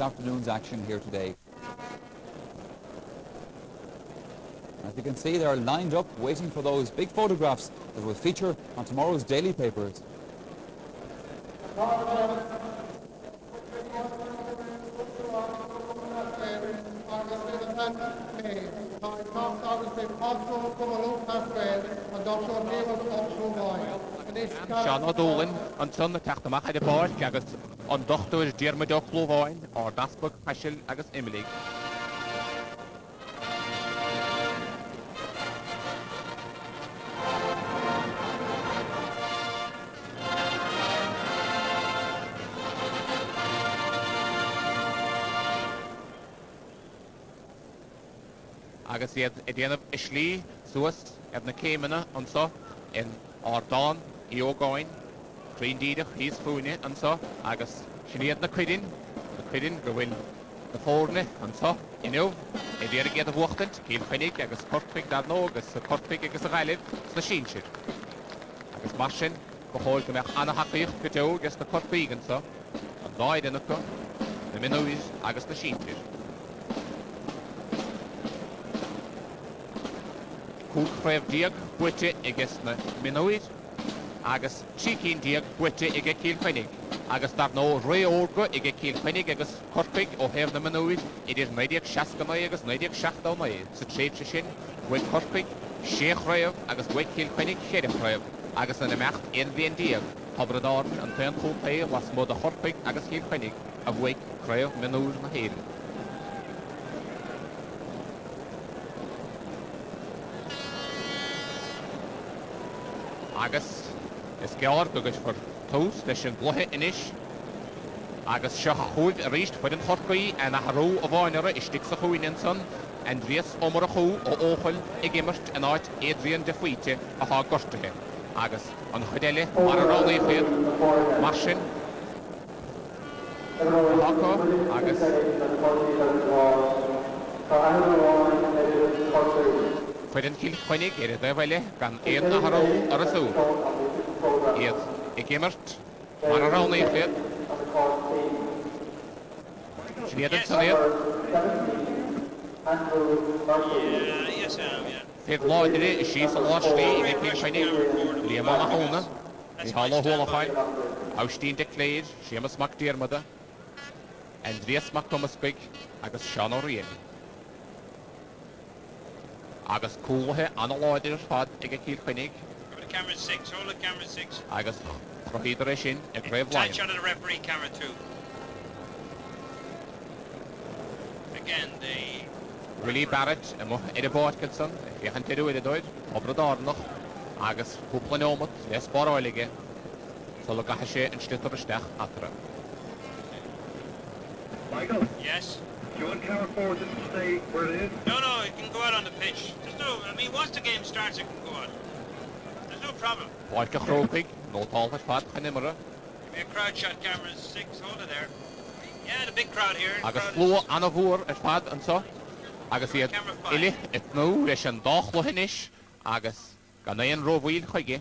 afternoon's action here today. As you can see, they're lined up waiting for those big photographs that will feature on tomorrow's daily papers. Sean O'Dolan an son teachtamach ar y bord agus an dochtú is Diarmaid ó Clúbháin or Dasbog Paisiil agus Imilig. Agus iad I déanamh islí suas na céimena an so in Ardán I Ógáin, Tríndíadach híos fúine an so agus siniad na cuidin go bhfuil na fórne an so inniu I dtéar géad a bhuachtant, Kilkenny agus Cork dar nó agus Cork agus a Ghailib na sínsir. Agus mar sin go háil go meach anachchaíoch go deo agus na Cork an so an dáid inna go na minúis agus na sínsir. Cúg chréibh diag buite agus na minúid agus sícín diag buite ige Kilkenny agus dar nó ré órga ige Kilkenny agus Cork ó hebh na minúid idir 969 agus 969 sa tréimhse sin bhuiil Cork 6 chréibh agus bhuiil Kilkenny 7 chréibh agus na meacht in bhíon diag Habradán an féin chúpaí was mód a Cork agus Kilkenny a bhuiil chréibh minúid na héil. Agus is gear agus for tús leis an gluthe inis agus seo chuid a ríist chuid an chorcaí a na harú a bháinere is stig sa chuoinen son an dríos omar a chú ó óchail I gimmert an áit Adrian de Fuite a há gortathe agus an chudeile mar a ránaí féad mar sin hácha agus chuid an Kilkenny ar a bheile gan éon na harú ar a sú iad I gimmert mar a ránaí féad siniad an saniad Yes, I am, yeah. Féad láidire is síos a láslí I Kilkenny líam a hóna I hála hólacháin Austín de Cléir sémas mac Diarmada an dríos mac Thomas Big agus Sean O'Reilly agus cúlathe anna láidir fad ige Kilkenny Go to camera 6, hold the camera 6. agus chrochíidir sin a gréibh Tight láin. shot of the referee, camera 2. Again, the... Willie Barrett a mo ar a báidcilson I hantaú ar a dóid Habradánach agus cúpla nómad les báráilige so le gatha sé an stútar isteach atra. Michael, Yes? do you want camera 4 just to stay where it is? No, it can go out on the pitch. There's no... I mean, once the game starts, it can go on. There's no problem. Báidce chrópaigh nó táilfad fad chanimara Give me a crowd shot, camera 6, hold it there. Yeah, the big crowd here. agus Crowd flua anna bhuair ar fad an so agus iad Camera 5. ili itnú leis an dáchluhinis agus gan éon rómhíl chuige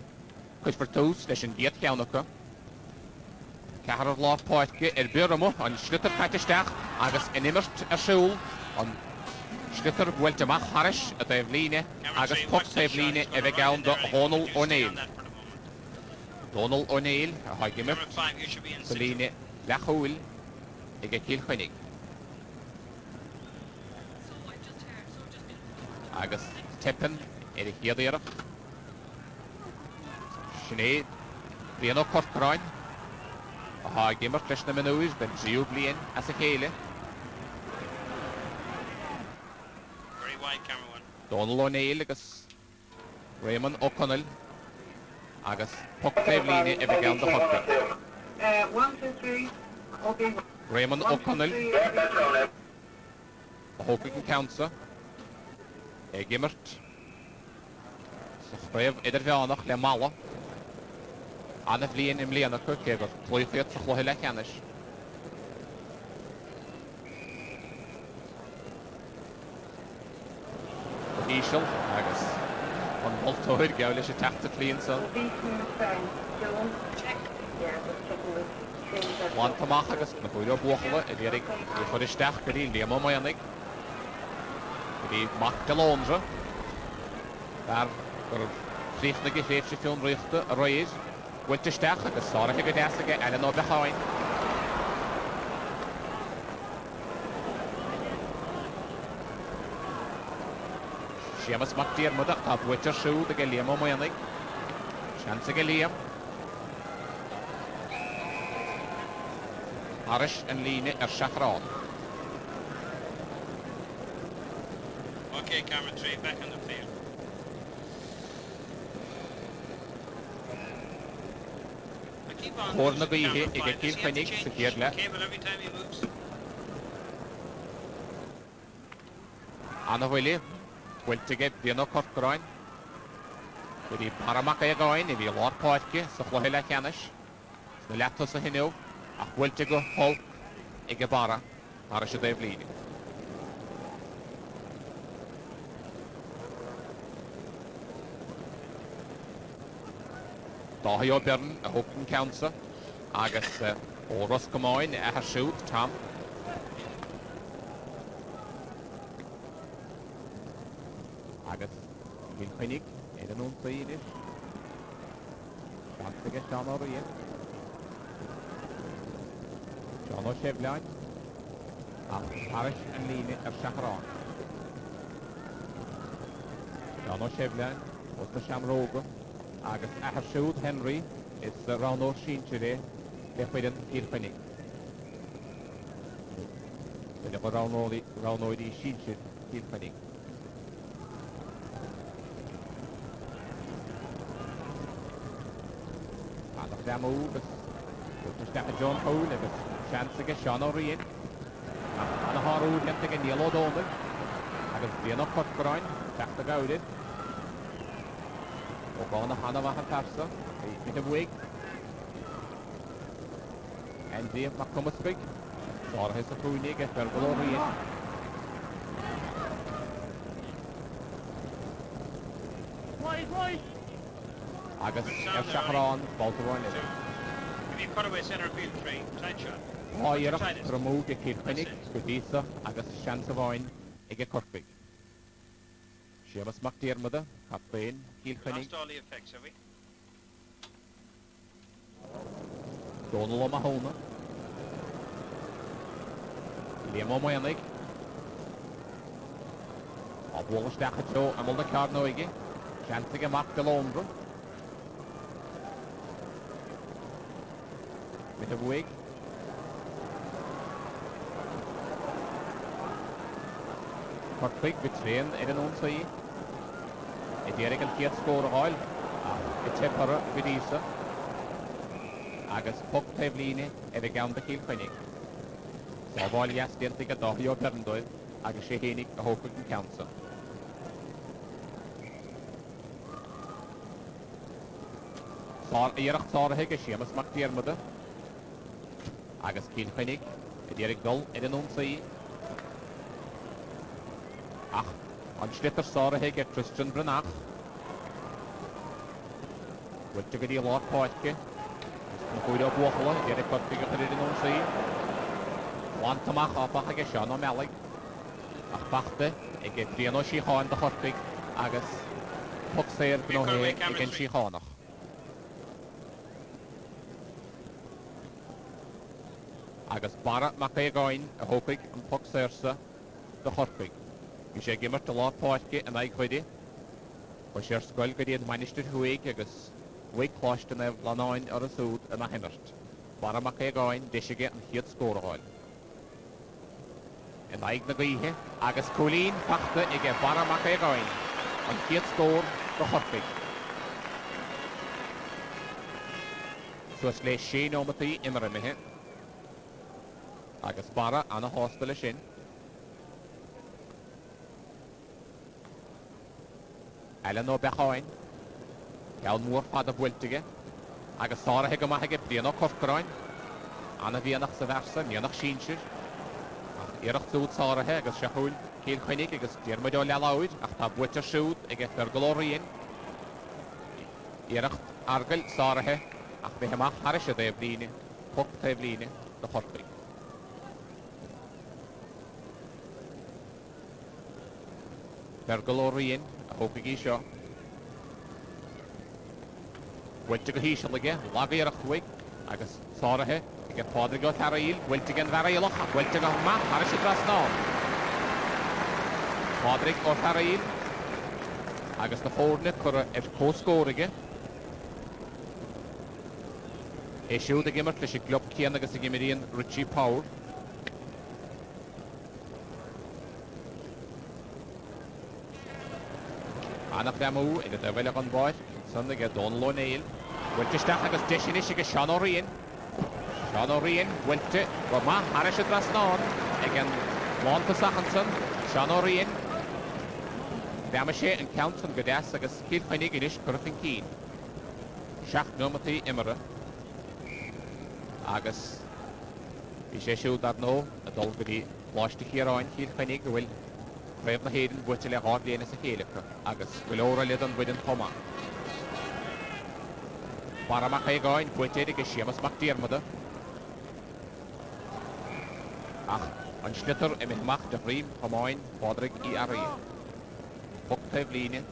chuid for tús leis an diad ceannacha cehar lápáidce ar buramó an slitar caitisteach agus inimmert ar siúl an slitar bhfuilte amach haris a bheith líne Camera agus 3, pocht watch that bheith shot. líne It's a bheith gonna gán do right. Donal Keep your stay O'Neill. on that for the moment. Donal O'Neill a haigimir Camera 5, you should be in sa 6. líne lechúil ige Kilkenny. Agus tippin ar a chéadaíarach. Sinné blian ó Corcráin a há gimmert leis na minúis ben 3 blian as a chéile. Very wide, camera 1. Donal O'Neill agus Raymond O'Connell agus puck taobh líne a bheith gán do Corcráin. 1, 2, 3. Okay. Raymond 1, 2, O'Connell 3. a hócaigh an countsa gimmert sa chréibh idir bheánach le mala anna bblion im léanacha cégur clúifiad sa chluthe le cheannis. Ísel agus an boltóir geall leis a teachta líon san. Check. Yeah, just checking this. One tamach agus na bhuiile buachla a dhérig I chud isteach go dtí léam maannig. Go dtí mac de Londra. Dar gur fríchna go féit sé fiún riachta a roiid. Bhuiilt isteach agus sáirithe go deasaige eile nó beáin. Seamas mac Diarmuid tá bhuiitir siúd a go léam maannig. Seansa go léam. Arish and líne Shachran. Okay, camera 3, back on the field. I keep on Corna losing go camera ihe I five. go Does he have to Kilkenny change sa chéad le. cable every time he moves? Anna bhuiile bhuiiltige bíanó Corcráin. Go dtí paramach a gáin I bhí lár páidce sa chluithe le cheannis. Na leapta sa hinniu ach bhuiilte go hol I go bara mar is a déobh líne. Dáthaí ó Bern a thugtain ceansa agus óras go máin a siúd tam. Agus Kilkenny éidir nún saoidir. Gantaige Seán ó riad. Seán ó Sibleáin. Arish an líne Shachran. Seán ó Sibleáin os na Seamróga agus a siúd Henry is rán ó Síntere le chuidan Kilkenny. Bile go ránóidí Síntir Kilkenny. Anach Damú agus Stecha John Hole agus seansaige Seán ó riad. Anna Harú gentaige Níl ó Dónda agus bíanó Corcráin teachta gaudir. O gána hana bhacha tarsa mit a bhuaig. Andíomh mac cumascaig. Sáirithe sa fúinig a fergal ó riad. Agus Shachran Baltaráin idir. If you cut away centre field 3, tight shot. Áireach tramú go Kilkenny go dísa agus seansa bháin ag a Corcaig. Seamas mac Diarmuid cap féin Kilkenny. Lost all the effects, have we? Donal ó Mahona. Liam ó Maannig. A bhuail isteach seo amol na cearnó ige. Seansaige mac de Londra. Mit a bhuaig. Corcaig go tréan ar an ónsaí. I dhéirigh an chéad scór a gháil. I tipara go dísa. Agus puc taobh líne ar a gan de Kilkenny. Tá bháil iasdianta go dáthaí ó Berndoid agus sé hénig a thócaigh an ceansa. Iarach táirithe go Seamas mac Diarmuid agus Kilkenny I dhéirigh dul ar an ónsaí. Ach, an slittar sáirithe go Christian Brynach. Bhuiilte go dtí lár páidce. Na bhuiile buachla I dhéirigh Corcaig a chuir an ónsaí. Bhain tamach áfacha go Seán ó Mellaig. Ach bachta ag go bríanó síocháin de Corcaig agus puc séir gnóthaí ag an síocháinach. Agus bara mac é gáin a thócaigh an puc séirsa de Corcaig. Bhí sé gimmart a lár páidce an aig chuide. Ba sé ar scoil go dtí an mainistir thuaig agus bhuaig chláiste na bhlanáin ar a súd a na hinart. Bara mac é gáin deisige an chiad scór a gháil. An aig na gaithe agus cólín fachta ag bara mac é gáin an chiad scór de Corcaig. Suas leis sé nómataí imarimithe. Agus bara anna hásta le sin. Eile nó beáin. Ceann mór fad a bhuiiltige. Agus sáirithe go maithe go bríanó Corcráin. Anna bhíanach sa bhersa, níonach sínsir. Iarach súd sáirithe agus se chúil Kilkenny agus Diarmuid ó leáid ach tá bhuiitir siúd ag fergal ó riad. Iarach argail sáirithe ach bhí amach haris a déobh líne Puck teflíne na chorpaig. Bergal o rion a hwpig I sio. Weltig o hys olygu, lagu ar a chwig, agos Sorathe, I get Podrig o Tarail, weltig yn Farailach, weltig o hwma, haris y dras nôl. Podrig o Tarail, agos na ffwrne cwr cwsgwrige. Siwd y gymryd lys y glwb cian agos y gymryd i'n Richie Power. Anach damw, yn y dyfel ag o'n boed, sy'n ag y Donlo Neil. Welty stach agos desin eisiau ag y Sean O'Rien. Sean O'Rien, welty, roedd ma, haris y dras nôl, ag yn Lont y Sachanson, Sean O'Rien. Dam eisiau yn count yn gydas agos Kilkenny gyda'r cwrdd yn cyn. Siach nymwyti imra. Agos eisiau siwd ar nhw, y dol gyda losdi chi ar oen Kilkenny gwyl rhaid na hyn bwytil e hod lenes y chelig agos gwyl o'r alid yn bwyd yn thoma. Bara ma chaig oen bwytil i gysi am ysmach dirmada. Ach, yn slitter y mynd dy ffrim hom oen Podrig I arri. Puck teflíne.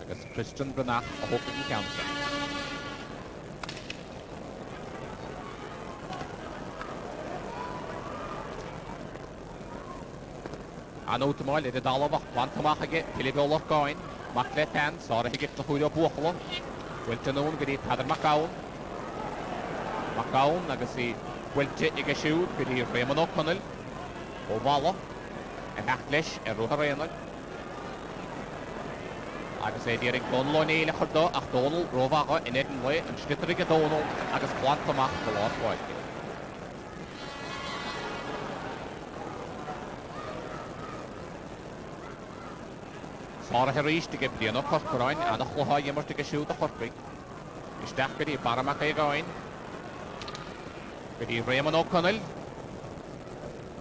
Agos Christian Brynach o hwpig I Council. Anwt ymwyl i'r dalofach, plant ymach ag Piliboloch goen, mach le tan, Sorathe hygit na chwilio bwchlo. Welty nhw'n gyda Padr Macawn. Macawn agos I welty I gysiwd gyda Raymond O'Connell o falo, yn achleis rwch ar Raynol. Agos di'r ein Donlo Neil ych do, ach Donald rofago yn edrych le, yn slitter I Donald, agos plant ymach gyda'r gwaith. Sorathe rhys dy gyblion o Corcorain, a na chlwhau ymwys dy gysiwd o chorpig. Ysdach gyda Baramach ei goen. Gyda Raymond O'Connell.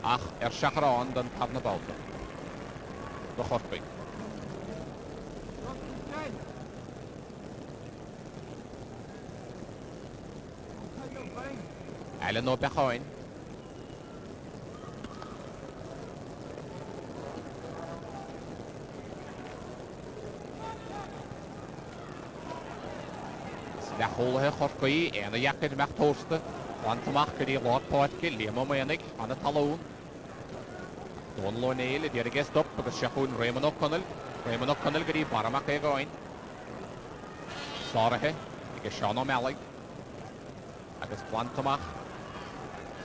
Ach, siachron dyn parna bawda. Do chorpig. Elen o bechoen. Lechol chorcaí en y iacyd mech tosta, plant ymach gyda Lord Poetki, liam o menig, an y talwn. Donlo Neil y di'r gest up, agos siachwn Raymond O'Connell. Raymond O'Connell gyda Baramach ei goen. Sorathe, ag Sean O'Malley. Agos plant ymach,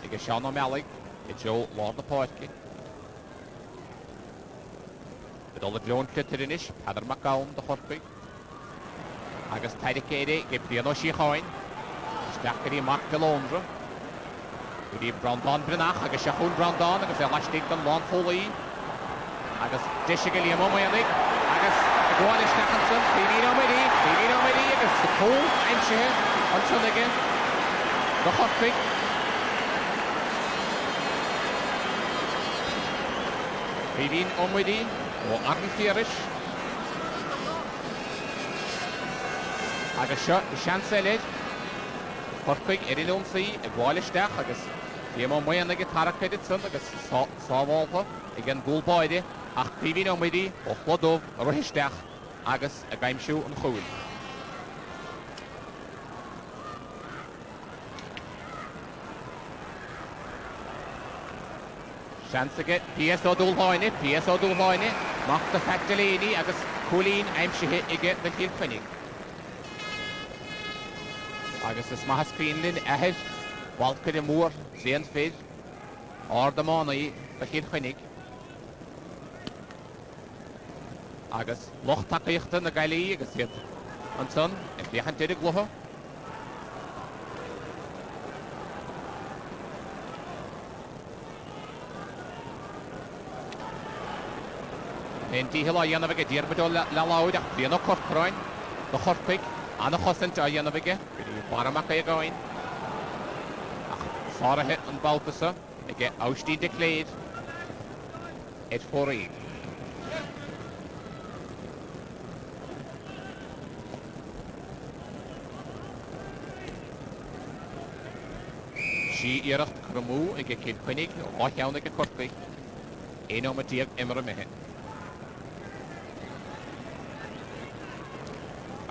ag Sean O'Malley, y Joe Lord Poetki. Ydol y Joan Clitterinis, Padr Macawn, dy chorpig. Agos Taidig Geiri, gybrion o Siachoen. Stach gyda Mark de Londra. Gyda Brandon Brynach, agos Siachwn Brandon, agos elastig dan Lon Foley. Agos Disig Liam o Menig. Agos y gwan i Stachanson, Pidin o Medi, agos y cwl, Einsihe, ond Sonigen. Do chorpig. Pidin o Medi, o Arnfirish. Agos sio, y sians elid. Chorpig un o'n si, y gwael ysdach, agos ddim o mwy yn y gitarach edrych syn, agos sofolfa, y gan gwl boedi, ach prifin o'n wedi, o chlodof, yr o ysdach, agos y gaim siw yn chwyl. Sians y gyd, PS o dŵl hoeni, mach dy ffactolini, agos cwlin aim si hit i gyd dy Kilkenny. Agos ys mahas Greenlin ehir, walcyd y môr, zean ffyd, o'r dymon i dy Kilkenny. Agos loch tacaíochta na gael i, agos hyd. Ond son, yn diachan dyrig glwho. Yn dihil o ian o fe gyda'r bod o lawyd ach brian o Corcorain, do chorpig, an o chosant o ian o fe gyda. Baramach ei goen. Ach, Sorathe yn balbasa, ag awsti declared, et for 1. sí iirecht cromú ag Kilkenny ó cheann ag Cork. Éon am tíag imar mehe.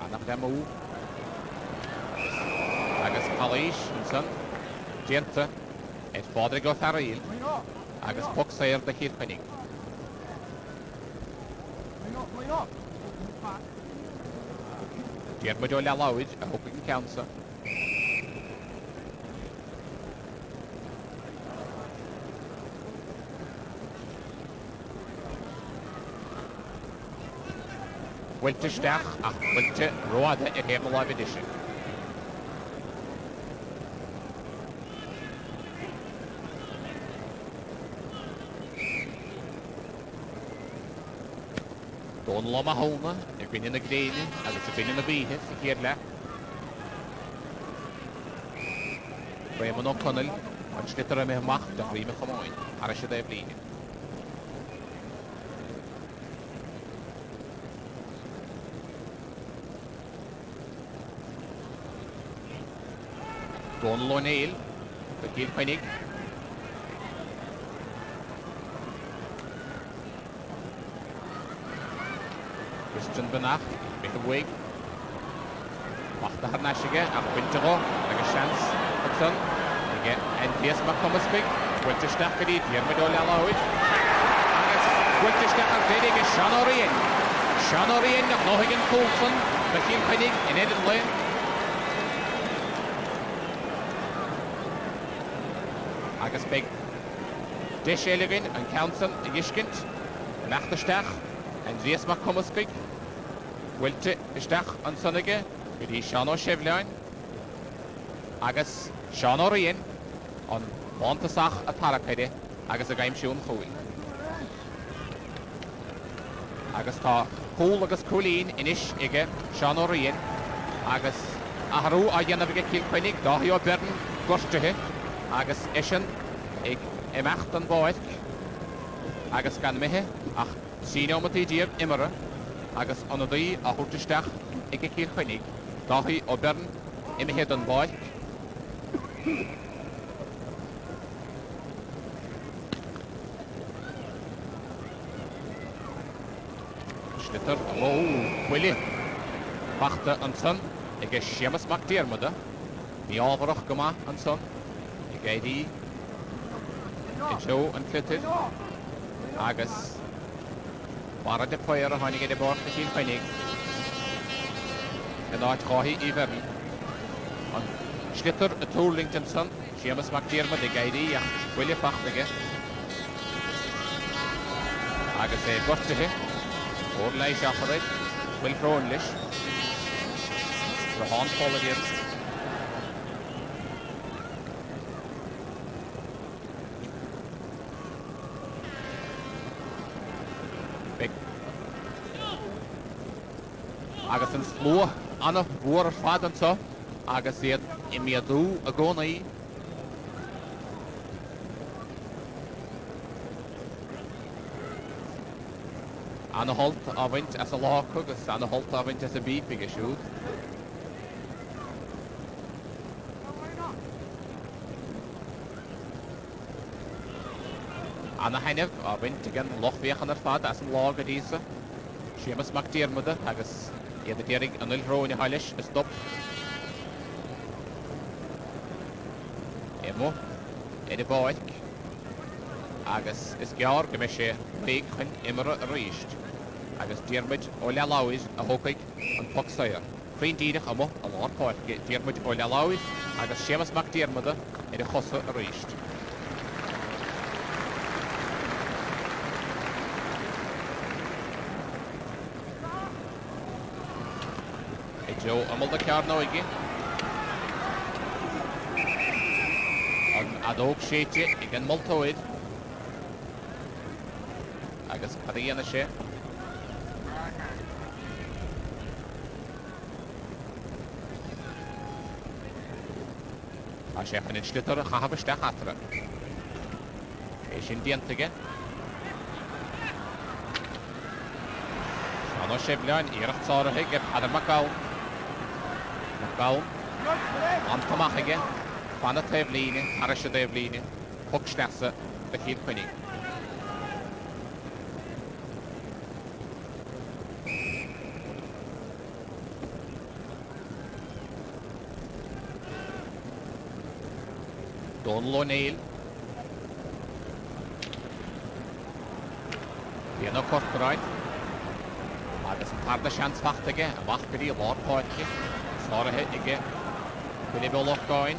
Annach dem mú. Agus Calais yn son. Dienta. Et fodr go Farail. Agus puck sair da Kilkenny. Diarmid o lelawyd a hwbig yn cawnsa. Wylte stach ach wylte roade y hemel a fydysyn. Don loma hona, y gwyn yn y greini, a y gwyn yn y byhyd, y hyrle. Raymond O'Connell, ond slitter am eich macht, a rhywun chymoen, ar eisiau dau blin. Don Loneil, y Kilkenny. Christian Benach, beth y wig. Machta har nasige, ach Wintergo, ag y sians, ag son. Ag NPS ma Comasbig, Gwyltistach gyda Diarmid o Lelawyd. Agus Gwyltistach ar ddedig y Sian Orien. Sian Orien, ag Nohigan Coulson, y Kilkenny, yn edrych le. Agus beg Dish Elegin yn Counson y Gishkint, yn Achtastach, yn Dries ma Comasbig. Wylte ystach yn Sonige, gyda Sian o Sheflaen. Agus Sian Orien, ond bontasach y Paracaide, agus y gaim siwn chwy. Agus ta Cwl agus Cwlin inis ige Sian Orien, agus ahrw a ynafig y Kilkenny, dahi o Bern gorstyhe, agus eisiau ag emacht yn boeth, agus gan mehe, ach sy'n o'n mynd i dir imara, agus onodau a hwrtystach ag y Kilkenny, dahi o Bern imehed yn boeth. Schlitter, Willie, Bachta yn son, ag y Siemas Mac Diarmid, ni ofrach gyma yn son, ag eidi, ag Joe yn Clitted, agus barad y poer o honig ag y bort y Kilkenny, yn oed chohi i fern. Ond Schlitter y Hurling yn son, Siemas Mac Diarmid ag eidi, ag Willie Bachta agus e gortihe, o'r leis achryd, Will Fronlish, Rahan Pollidier. Big. Agus yn slw, anna fwr y ffad yn so, agus iad i mi adw y gona i. Anna holt a fynt as y loch agus anna holt a fynt as y byd big siwd. Anna hynaf a fynt gan loch fiach yn yr ffad as yn log a disa. Siemas Mac Diarmid agus iad y dierig yn il rhawn i hailish y stop. Emo, ed y boeth. Agus is gyar gymysio big chyn imra rysd. Agus Diarmid o Lelawyd a hwgig yn Pocsauer. Rhain dydych ymo, a lor poeth, Diarmid o Lelawyd, agus Siemas Mac Diarmid yn y chosa y rysd. E Joe ymol da car na oegi. Ond adog sieti i gan moltawyd. Agus cari yn y se. A se yn Schlitter a chahaf ystach atra. Eisiau diantige. Sian o Sheflaen, i'r tsarahig eb hadar Macawn. Macawn. Antamachige. Fanna Tevline, Arisha Tevline, Hookstassa, the Kilkenny. Donald O'Neill. Fianna Cork right. Agus an tarda seans fachtaige, a machgadí a lárpáitge, sárathe ige, Philip O'Loughlin,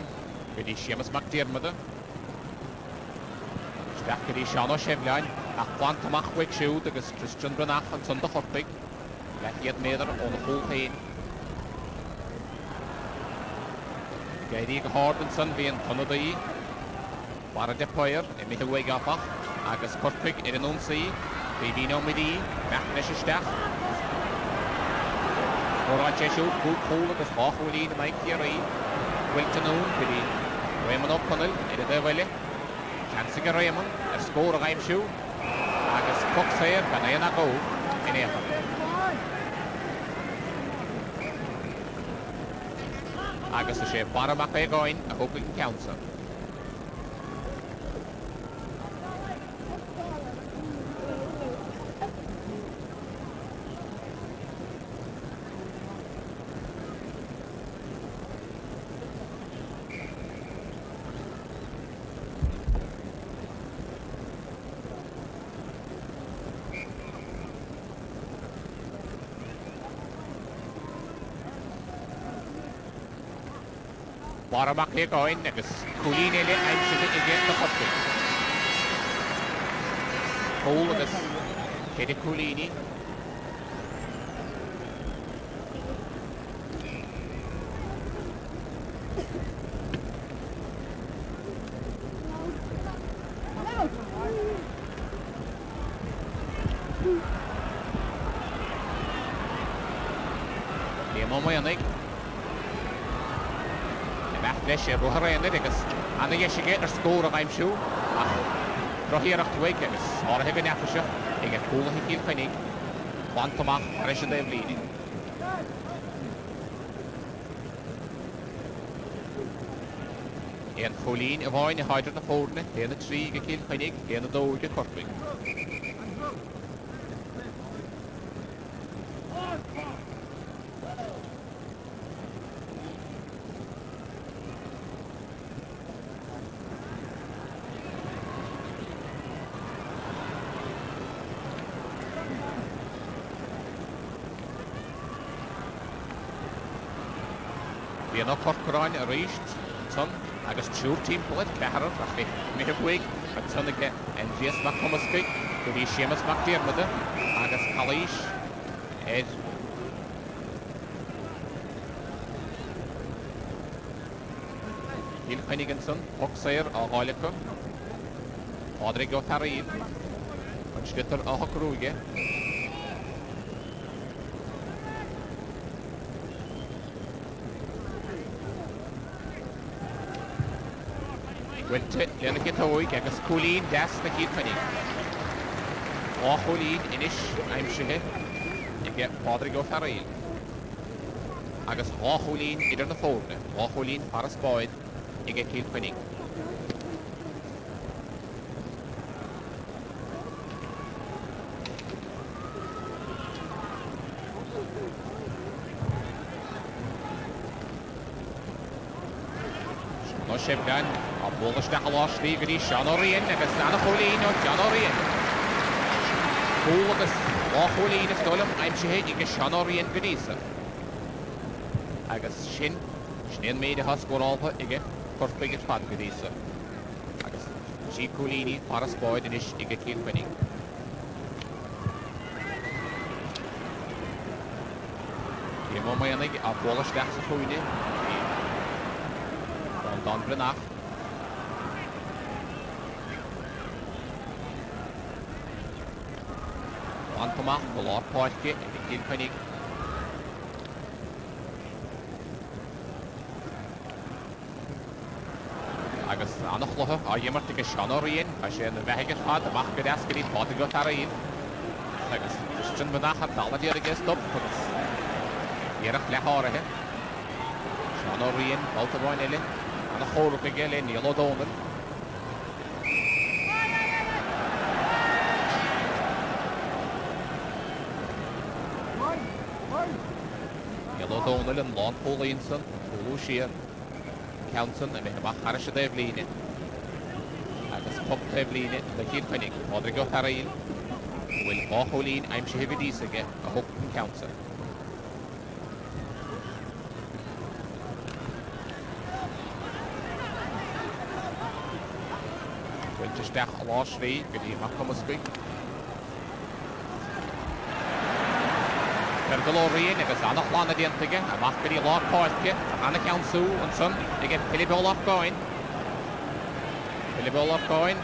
gydí Seamus McDermott. Steach gydí Sean O'Shevlein, a chlant amach weig siúd agus Christian Brynach an sunda chorpaig, lechiad méadar o'n chwlhain. Gaidí go Hardenson bhí an tonad í, bara de poir, e mithe weig apach, agus Corpaig an onsaí, bhí bhí midí, mech leis isteach. Oráid sé siúd, cúd chól agus cháchúlín a maig tíarí, Wilton ún, gydí Raymond O'Connell, a dheile, Chancig a Raymond, scór a gaimsiú, agus Coxair gan éana gó, in éan. Agus a sé baramach é gáin a húpaig an council. Baramach é gáin agus cúlín éile aimsithe ige na chorpaig. Cól agus céide cúlíní. Léam ó maionaig. Leis sé bhuathraíonn agus anna dhéisige ar scór a gaimsiú ach roiíocht weig agus áirithe go neafaise ag an cúlathaí Kilkenny chlantamach Arisha Tevline. Éan cholín a bháin a haidir na fórna, déana trí go Kilkenny, déana dóige Corpaig. Bhí nó Corcráin a ríist son agus trúr timppla cearan a chi mithhuaig an tunnaige an bhíos mac chumascaig go bhí Seamus McDermott agus Calís éid. Kilkenny an son, Coxair a gháilecha, Pádraig ó Taraíl, an scutar a Hocrúige. Wilte léana gitóig agus cúlín deas na Kilkenny. Chólín inis aimsithe ige Pádraig ó Taraíl. Agus chólín idir na fórna, chólín paras báid ige Kilkenny. Sean O'Shevlein a bólasteach a láslí go dtí Sean O'Rian agus anna cholín ó Sean O'Rian. Cúl agus chólín is dólam aimsithe ige Sean O'Rian go dísa. Agus sin snéan méide has górálpa ige Corpaig is fad go dísa. Agus sí cholíní paras báid inis ige Kilkenny. Bhí má maionaig a bólasteach sa chúine. Don Brynach. Antamach go lárpáitge ige Kilkenny. Agus annachlutha a dhémart ige Sean O'Rian a sé na bheithigir fad amach go deas go dtí Pádraig ó Taraíl. Agus Christian Brynach ar daladíar ige stop agus dhéireach le háirithe. Sean O'Rian, Baltabáin eile. Anna Cork ige le Neil O'Donnell. Neil O'Donnell and Lon Paulinson, Pulu Shear. Counson a mé bach ar a déhlíine. Agus pop déhlíine le Kilkenny. Pádraig go Hurling. Bhfuil bácholín aimse hifid ísaige a hopn Counson. Bhfuil a láisrí go dtí amach chumascaig. Golóiríon agus annach lána diantaige amach go dtí lár páilce anna Counsú an son ige Philibólach gáin. Philibólach gáin.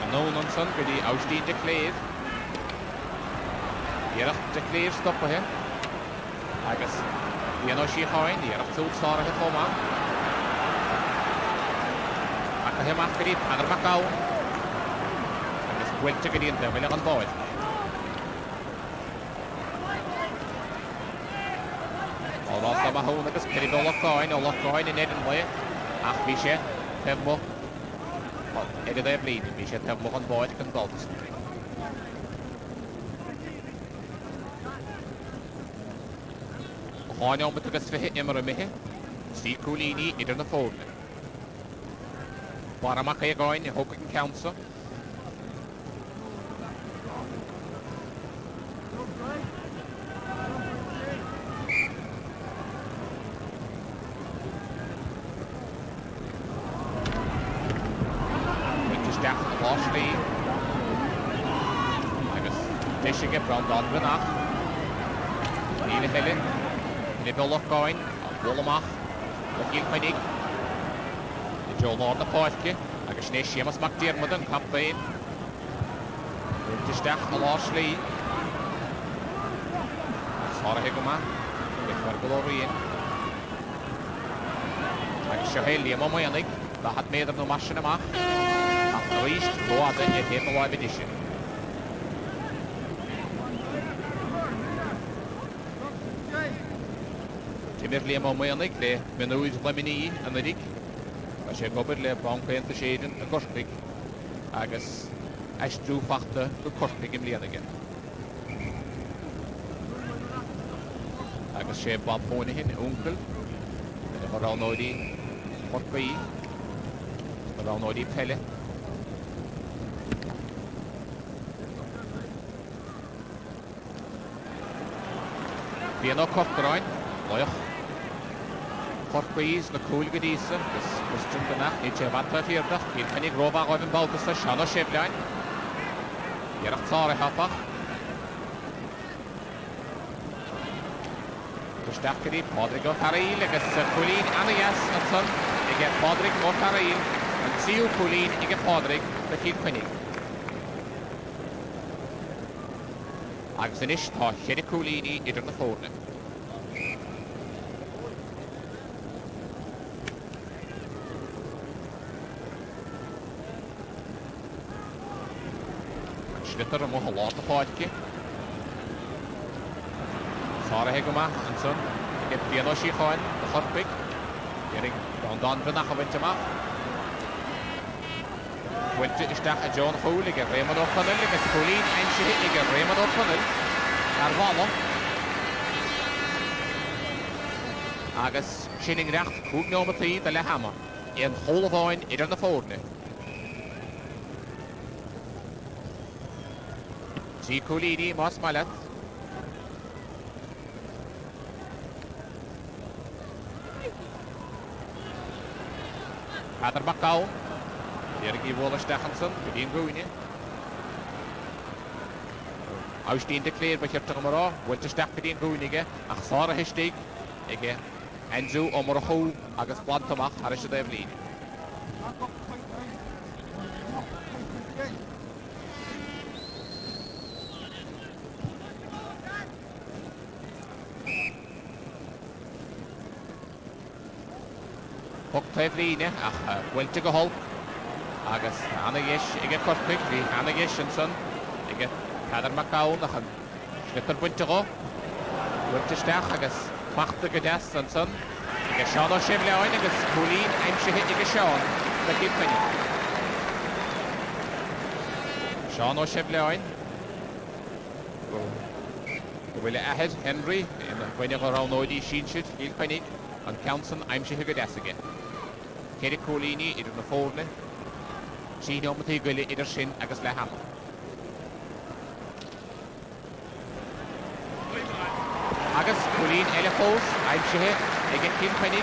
An an son go dtí Austín de Cléir. Díarach de Cléir stoppathe. Agus díanó sí cháin, díarach súd sáirithe chomá. Ach a heamach go dtí Padar Macáin. Agus bhfuilte go dtíanta bhfuil an báil. Rasta mahón agus Philibólach gáin ó Lochgáin in Edin le ach bhí sé tefmo idir é blin, bhí sé tefmo an báid gan Daltas. Cháin ámbat agus fithe imar a mithe, sí cúlíní idir na fórne. Baramach é gáin i hóca an Counsa. Michigan from Dublin nach. Níle Helen. Philibólach gáin a bhlamach le Kilkenny. I Joe Lord na páilce agus sné Seamus McDermott an campaign. Bhfuilteach a láislí. Sáirithe go maith le Golóiríon. Agus seo héilí am maoinnig 10 méadar nó maisin amach. Ach ríist bháda i théim a bhaid edition. Timir liam ó maoinnig le menúid leminí an rig. A sé gobar le bancaíonta séidean a Corcaig agus eistrú fachta go Corcaig im líanaige. Agus sé Bob Moynihan úncail a ránóidí Corcaí a ránóidí Pelle. Bhíon ó Corcaráin, loich Corcaís na cúil go dísa gus Christian Banach ní sé bhatta fiordach Kilkenny gróbach oibh an baltas a seanna séblein. Iarach tára hapach. Gustach go dtí Pádraig ó Hurling agus cúlín anna yes an son ige Pádraig ó Hurling an tíú cúlín ige Pádraig le Kilkenny. Agus inis tá chéad cúlíní idir na fórne. Slitter am ó láta páidci. Sáirithe go maith an son ige bíanó sí cháin na Corcaig. Iarraigh don Brannach a bhainte amach. Bhfuilte isteach a John Hall ige Raymond O'Connell agus cúlín ainsithe ige Raymond O'Connell ar bhalla. Agus sin ingreacht cúg nómataí de le hama an chomhlabháin idir na fórne. Sí cúlíní más mailet. Padar Macáin. Iarraigh bhla Stechanson, go dtíon gúine. Austín de Cléir ba cheirte go marrá, bhfuilte Stech go dtíon gúinige ach sáirithe stig ige Andrew ó mar a chó agus blantamach ar is a déhlín. Puck déhlíne ach bhfuilte go hol agus anna dhéis ige Corcaig, bhí anna dhéis an son ige Padar Macáin ach an slipper buinte go. Bhfuilte Stech agus Pachta go deas an son. Ige Sean O'Shevlein agus Colleen aimsithe ige Sean na Kilkenny. Sean O'Shevlein. Go bhfuil ahead Henry in bhaine go ránóidí sínsid Kilkenny an Counson aimsithe go deas aige. Céide Colleení idir na fórne. Síne omtí goile idir sin agus le hama. Agus Colleen eile fós aimsithe ige Kilkenny.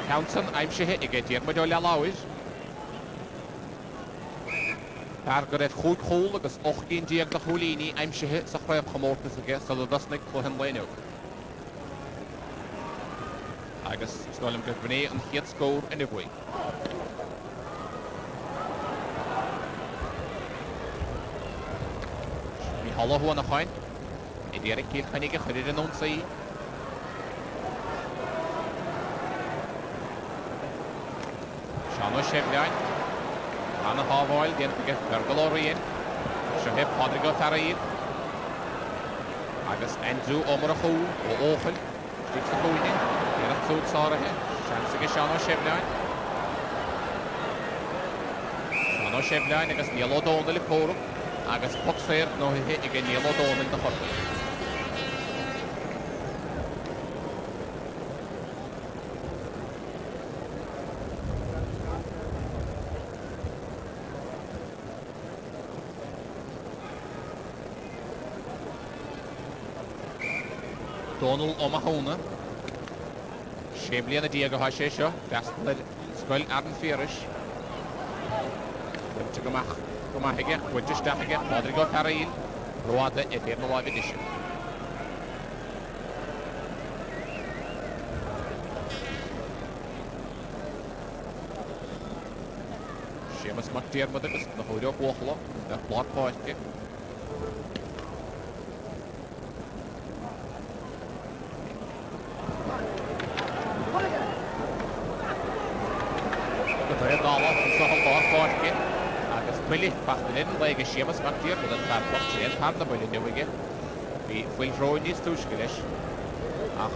Counson aimsithe ige Diarmuid ó Leláid. Par go raibh chúig chól agus 18 díag na Colleení aimsithe sa chraibh chomórtas aige sa le dosnig chluhan leanú. Agus scoilm go bhné an chiad scór in a bhuaig. Ní hola huan a cháin. I dtíar Kilkenny go chuidir an ónsaí. Sean O'Shevlein. Anna Hábháil déantaige Fergalóiríon. Seo heb Rodrigo Ferraíd. Agus Andrew Omar a chúl ó óchail. Stíg sa chúine. Déanach súd sáirithe. Seansaige Sean O'Shevlein. Sean O'Shevlein agus Níl O'Donnell i Cork. Agus Puxfair nóithe ige Níl O'Donnell na Chorcail. Donald O'Mahony. Séblian a díag go haise seo, gastan le scoil Arden Fíris. Dymte go maithige, chuidte stachaige, Rodrigo Ferraín, roada i dhéir na láimh idise. Séamas McDiarmid agus na húideó Buachla, na Blár Páiste. Billy Bachtan in le Séamas McDiarmid an farbocht sé an parna Billy nuige. Bhí bhfuil róin níos túisce leis. Ach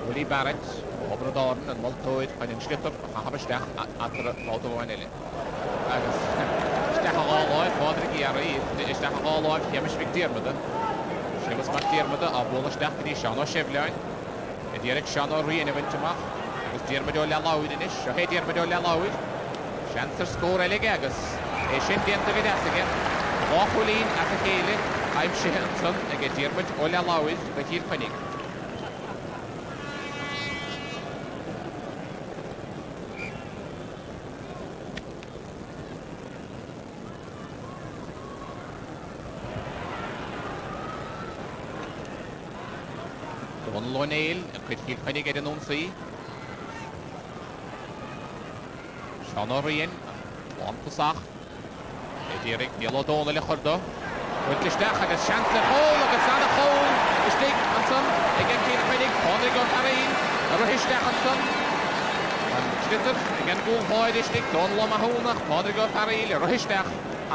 Willie Barrett, Obradáin an Multóid an in Slitter a chahabaisteach atar látamháin eile. Agus isteach a gáláid, Rodrigo Ferraíd, isteach a gáláid Séamas McDiarmid. Séamas McDiarmid a bhfuil ní Sean O'Shevlein. I dtíar Sean O'Rian a bhaintteach. Agus Diarmuid ó Leláid inis, seo hé Diarmuid ó Leláid. Seantar scór eile agus. Sin déanta go deasige. Á Colleen a chéile aimsithe an son ige Diarmuid ó Leláid go Kilkenny. Donald O'Neill a chuid Kilkenny ag an ónsaí. Sean O'Rian, Lantasach. Dírig Níl O'Donnell i churdo. Chuidlisteach agus seansa chól agus anna chól. Istig an son ag an Kilkenny, Rodrigo Ferraín a ruhisteach an son. An Slitter ag an gúlháid istig, Donald O'Mahony, Rodrigo Ferraín a ruhisteach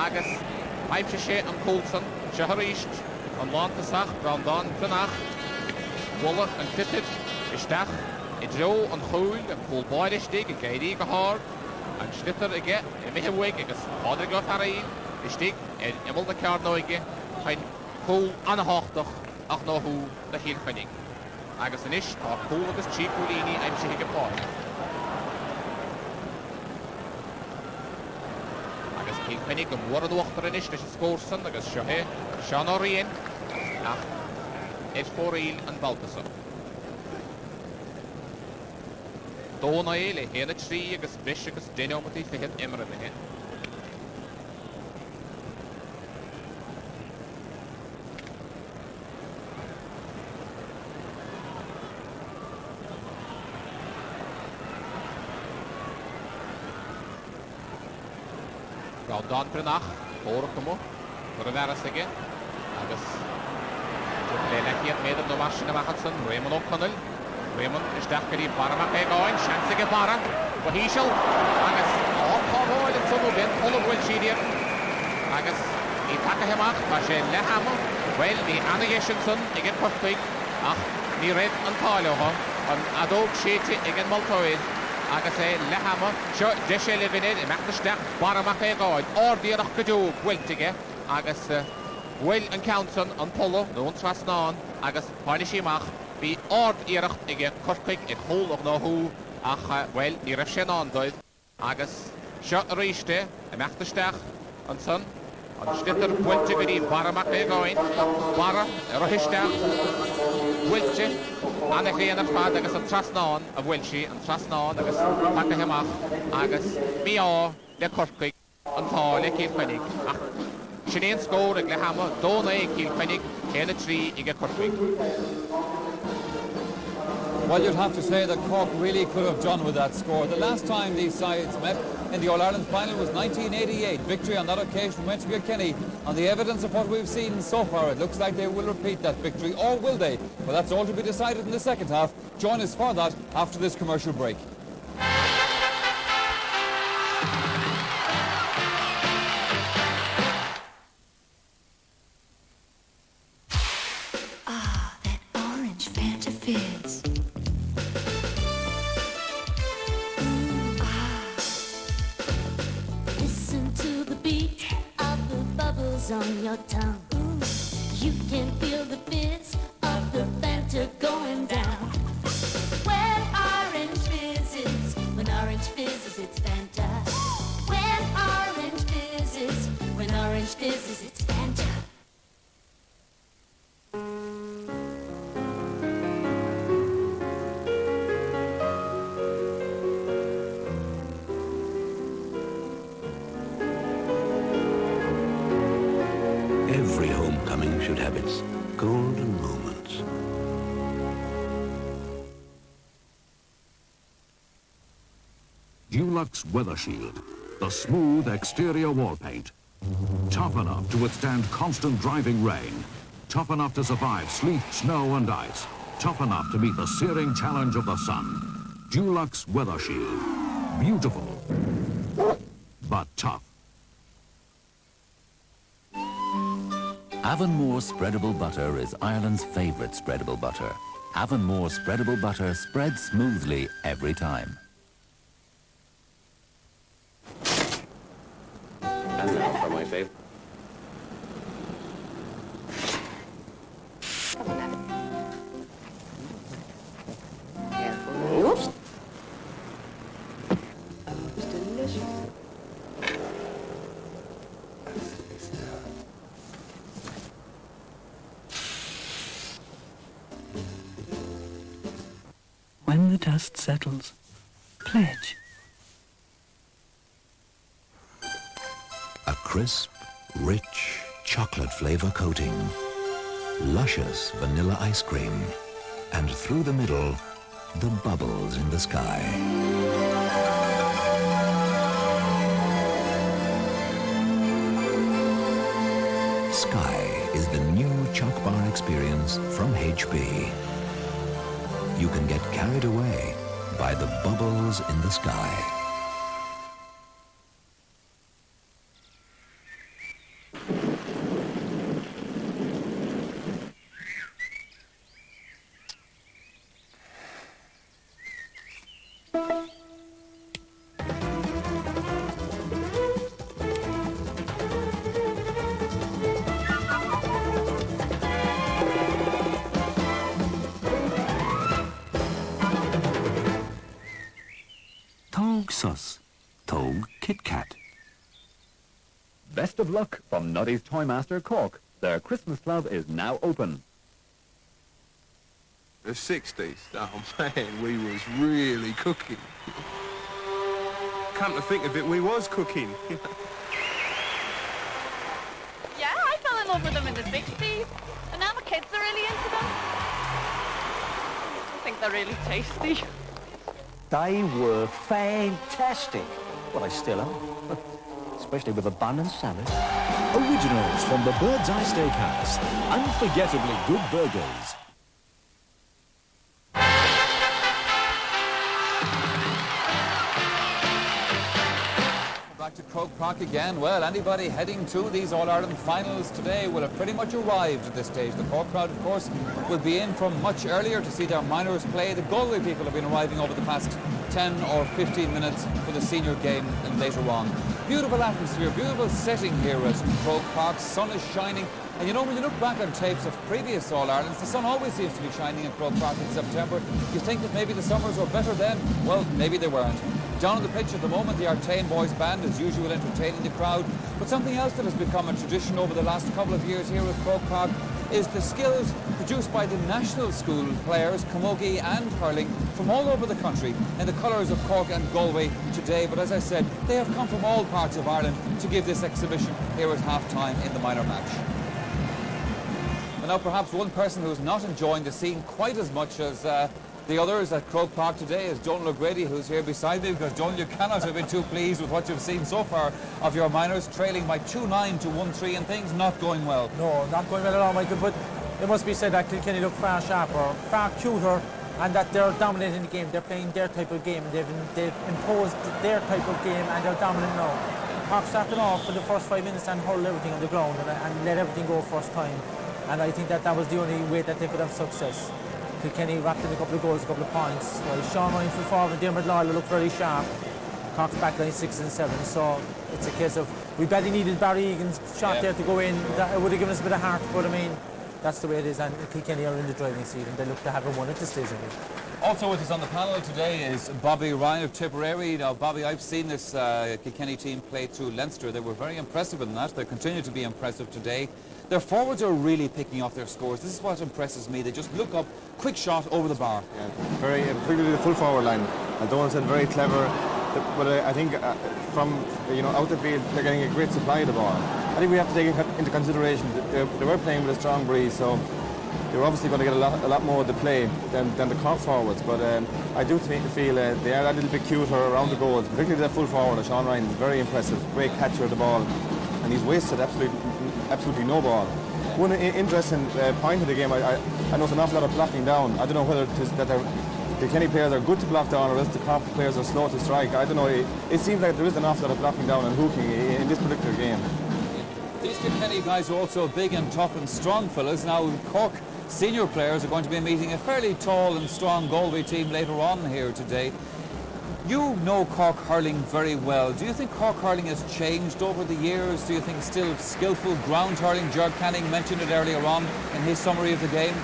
agus aimse sé an Coulson, se haríist an Lantasach, Brandán Planach. Wolle an Clitted isteach i dro an chúil an gúlháid istig a gaidí go hard. An Slitter ige i mithimhaig agus Rodrigo Ferraín istig imol na cearn nóige chain cúl anna háchtach ach nóthú na Kilkenny. Agus inis tá cúl agus tí Colleení aimsithe go páir. Agus Kilkenny go mór an uachtar inis leis an scórsan agus seo hé Sean O'Rian ach fóraíl an Baltasar. Dóna éile héna trí agus bris agus duine ómatí fichead imre na hen. Brandán Planach, Cork for a bheras aige agus léilechiad méadam nó marsin a bhachansan Raymond O'Connell. Raymond isteach go dtí baramach ag áin, seansaige bara, ba híisiil agus ápábháil an sunú bin, thola bhfuil siad agus í taca heamach tá sé le hama Well, the Anna Yeshinson, again Cork, ni red an Táileocha, an adóg séite again Multoid, agus lehama, seo deise levinid, imachnasteach, baramach gáid, ordíarach gadú, gwiltige, agus Well an Counson an polo, no an trasnán, agus páilisíach, bí ordíarach ige Cork ag hólach nó hú, ach, well, ní raibh sin andoid, agus seo a ríiste, imachnasteach, an son, an stitter gwiltige gydí baramach gáin, bara, rohisteach, gwiltige, anna chéan ar fad agus an trasnán, a bhfuilsí, an trasnán agus paca himach, agus mí á le Cork an táile Kilkenny. Sinean scór ag le hama, dóna Kilkenny, chéile trí ige Cork. Well, you'd have to say that Cork really could have done with that score. The last time these sides met in the All-Ireland final was 1988. Victory on that occasion went to Kilkenny. On the evidence of what we've seen so far, it looks like they will repeat that victory, or will they? Well, that's all to be decided in the second half. Join us for that after this commercial break. On your tongue, you can feel the fizz of the Fanta going down. When orange fizzes, it's Fanta. When orange fizzes, it's Fanta. Every homecoming should have its golden moments. Dulux Weather Shield, the smooth exterior wall paint. Tough enough to withstand constant driving rain. Tough enough to survive sleet, snow and ice. Tough enough to meet the searing challenge of the sun. Dulux Weather Shield. Beautiful, but tough. Avonmore spreadable butter is Ireland's favourite spreadable butter. Avonmore spreadable butter spreads smoothly every time. And now for my favourite. Careful. It's delicious. When the dust settles, pledge. A crisp, rich chocolate flavor coating, luscious vanilla ice cream, and through the middle, the bubbles in the sky. Sky is the new choc bar experience from HB. You can get carried away by the bubbles in the sky. Tog Sus, Tog Kit Kat. Best of luck from Nutty's Toymaster Cork. Their Christmas club is now open. The 60s, oh man, we was really cooking. Come to think of it, we was cooking. Yeah, I fell in love with them in the 60s, and now the kids are really into them. I think they're really tasty. They were fantastic. Well, they still are. Especially with a bun and salad. Originals from the Bird's Eye Steakhouse. Unforgettably good burgers. back to Croke Park again. Well, anybody heading to these All-Ireland finals today will have pretty much arrived at this stage. The Cork crowd, of course, will be in from much earlier to see their minors play. The Galway people have been arriving over the past 10 or 15 minutes for the senior game and later on. Beautiful atmosphere, beautiful setting here at Croke Park. Sun is shining. And you know, when you look back on tapes of previous All-Irelands, the sun always seems to be shining in Croke Park in September. You think that maybe the summers were better then? Well, maybe they weren't. Down on the pitch at the moment, the Artane Boys Band, as usual, entertaining the crowd. But something else that has become a tradition over the last couple of years here at Croke Park is the skills produced by the national school players, camogie and hurling, from all over the country in the colours of Cork and Galway today. But as I said, they have come from all parts of Ireland to give this exhibition here at half-time in the minor match. And now perhaps one person who's not enjoying the scene quite as much as the others at Croke Park today is Donal O'Grady, who's here beside me, because Donal, you cannot have been too pleased with what you've seen so far of your minors, trailing by 2-9 to 1-3 and things not going well. No, not going well at all, Michael, but it must be said that Kilkenny look far sharper, far cuter, and that they're dominating the game. They're playing their type of game. They've imposed their type of game and they're dominant now. Cork started off for the first 5 minutes and hurled everything on the ground and let everything go first time. And I think that was the only way that they could have success. Kilkenny wrapped in a couple of goals, a couple of points. Sean Ryan full forward and Dermot Lawler looked very sharp. Cork's back line 6 and 7, so it's a case of we badly needed Barry Egan's shot there to go in. That would have given us a bit of heart, but I mean, that's the way it is, and Kilkenny are in the driving seat and they look to have a won at this stage of it. Also with us on the panel today is Bobby Ryan of Tipperary. Now, Bobby, I've seen this Kilkenny team play through Leinster. They were very impressive in that. They continue to be impressive today. Their forwards are really picking off their scores. This is what impresses me. They just look up, quick shot over the bar. Yeah, very, particularly the full forward line. Donal said very clever. But I think from out the field, they're getting a great supply of the ball. I think we have to take into consideration that they were playing with a strong breeze, so they were obviously going to get a lot more of the play than the Cork forwards. But I do feel they are a little bit cuter around the goals, particularly their full forward, Sean Ryan, is very impressive, great catcher of the ball, and he's wasted absolutely no ball. One interesting point of the game, I know an awful lot of blocking down. I don't know whether it is that the Kenny players are good to block down or else the Cork players are slow to strike. I don't know. It seems like there is an awful lot of blocking down and hooking in this particular game. These Kilkenny guys are also big and tough and strong fellas. Now, Cork senior players are going to be meeting a fairly tall and strong Galway team later on here today. You know Cork hurling very well. Do you think Cork hurling has changed over the years? Do you think still skillful ground hurling? Gerard Canning mentioned it earlier on in his summary of the game.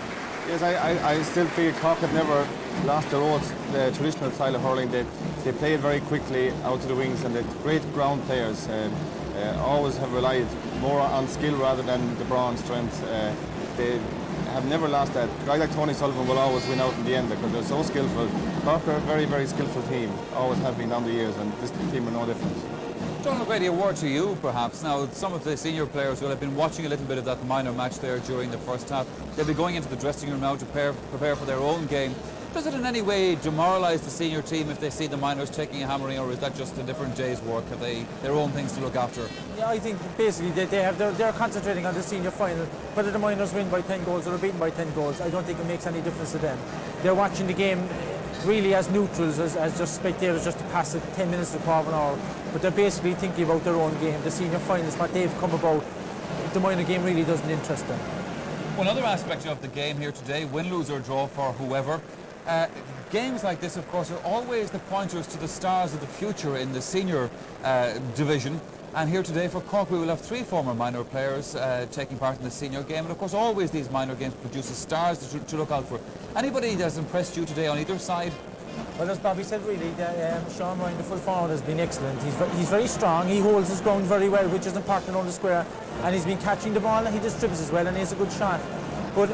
Yes, I still feel Cork have never lost their old traditional style of hurling. They play it very quickly out to the wings, and they're great ground players. Always have relied more on skill rather than the brawn strength. They have never lost that. Guys like Tony Sullivan will always win out in the end because they're so skillful. Cork are a very, very skillful team, always have been down the years, and this team are no different. Donal O'Grady, a word to you perhaps. Now, some of the senior players will have been watching a little bit of that minor match there during the first half. They'll be going into the dressing room now to prepare for their own game. Does it in any way demoralise the senior team if they see the minors taking a hammering, or is that just a different day's work? Have they their own things to look after? Yeah, I think basically they're concentrating on the senior final. Whether the minors win by 10 goals or are beaten by 10 goals, I don't think it makes any difference to them. They're watching the game really as neutrals, as just spectators, just to pass it 10 minutes to a quarter of an hour. But they're basically thinking about their own game. The senior final is what they've come about. The minor game really doesn't interest them. One other aspect of the game here today, win, lose or draw for whoever. Games like this, of course, are always the pointers to the stars of the future in the senior division. And here today for Cork, we will have 3 former minor players taking part in the senior game. And of course, always these minor games produce stars to look out for. Anybody that's impressed you today on either side? Well, as Bobby said, really, Sean Ryan, the full forward, has been excellent. He's very strong. He holds his ground very well, which is important on the square. And he's been catching the ball, and he distributes as well, and he has a good shot. But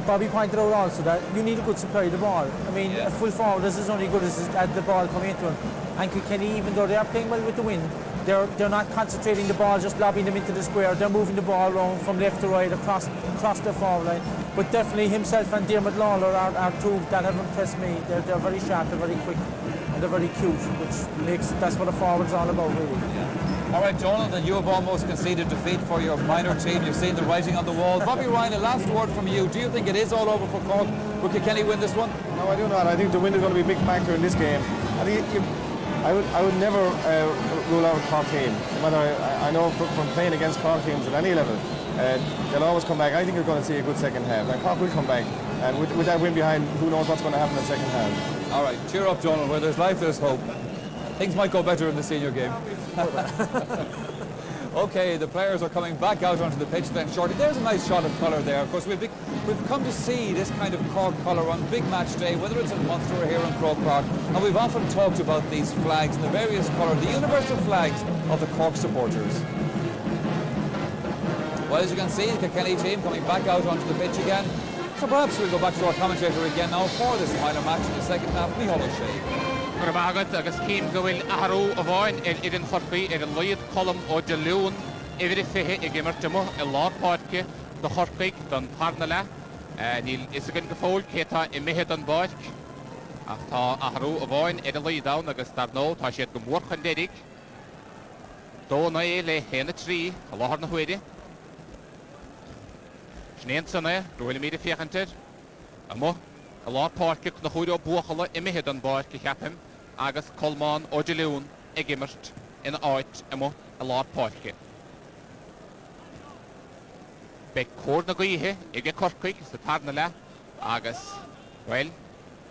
Bobby pointed out also that you need a good supply of the ball. I mean, a full forward is as only good as the ball coming into him. And Kilkenny, even though they are playing well with the wind, they're not concentrating the ball, just lobbing them into the square. They're moving the ball around from left to right across their forward line. But definitely himself and Dermot Lawler are two that have impressed me. They're very sharp, they're very quick, and they're very cute, that's what a forward's all about, really. All right, Donal, then you have almost conceded defeat for your minor team. You've seen the writing on the wall. Bobby Ryan, a last word from you. Do you think it is all over for Cork? Will Kilkenny win this one? No, I do not. I think the wind is going to be a big factor in this game. I think I would never rule out Cork team. No matter, I know from playing against Cork teams at any level, they'll always come back. I think you're going to see a good second half. And Cork will come back. And with that win behind, who knows what's going to happen in the second half. All right, cheer up, Donald. Where there's life, there's hope. Things might go better in the senior game. Okay, the players are coming back out onto the pitch then shortly. There's a nice shot of colour there. Of course, we've come to see this kind of Cork colour on big match day, whether it's in Munster or here in Croke Park. And we've often talked about these flags and the various colours, the universal flags of the Cork supporters. Well, as you can see, the Kilkenny team coming back out onto the pitch again. So perhaps we'll go back to our commentator again now for this final match in the second half, Micheál O'Shea. Agad agus cím go bhfuil ahrú a bháin ar an chorcaí ar an liad colm ó de leún ifir I fithe I gimartamo I lápáidce do chorcaí don parna le. Níl is a gyn go cétá I mihead an báid ach tá ahrú a bháin ar an liad dawn agus dar nó tá siad go mórchan dédig. Dó na le héna trí a láthar na huide. Snéan sanna roiile míad fiachantir. Amo a lápáidce na chuide ó buachala I mihead an báid go cheapim agus colmán ó de leún I gimmert in áit amo a lápáidce. Be cór na gaithe ige corcaig sa tarna le agus, well,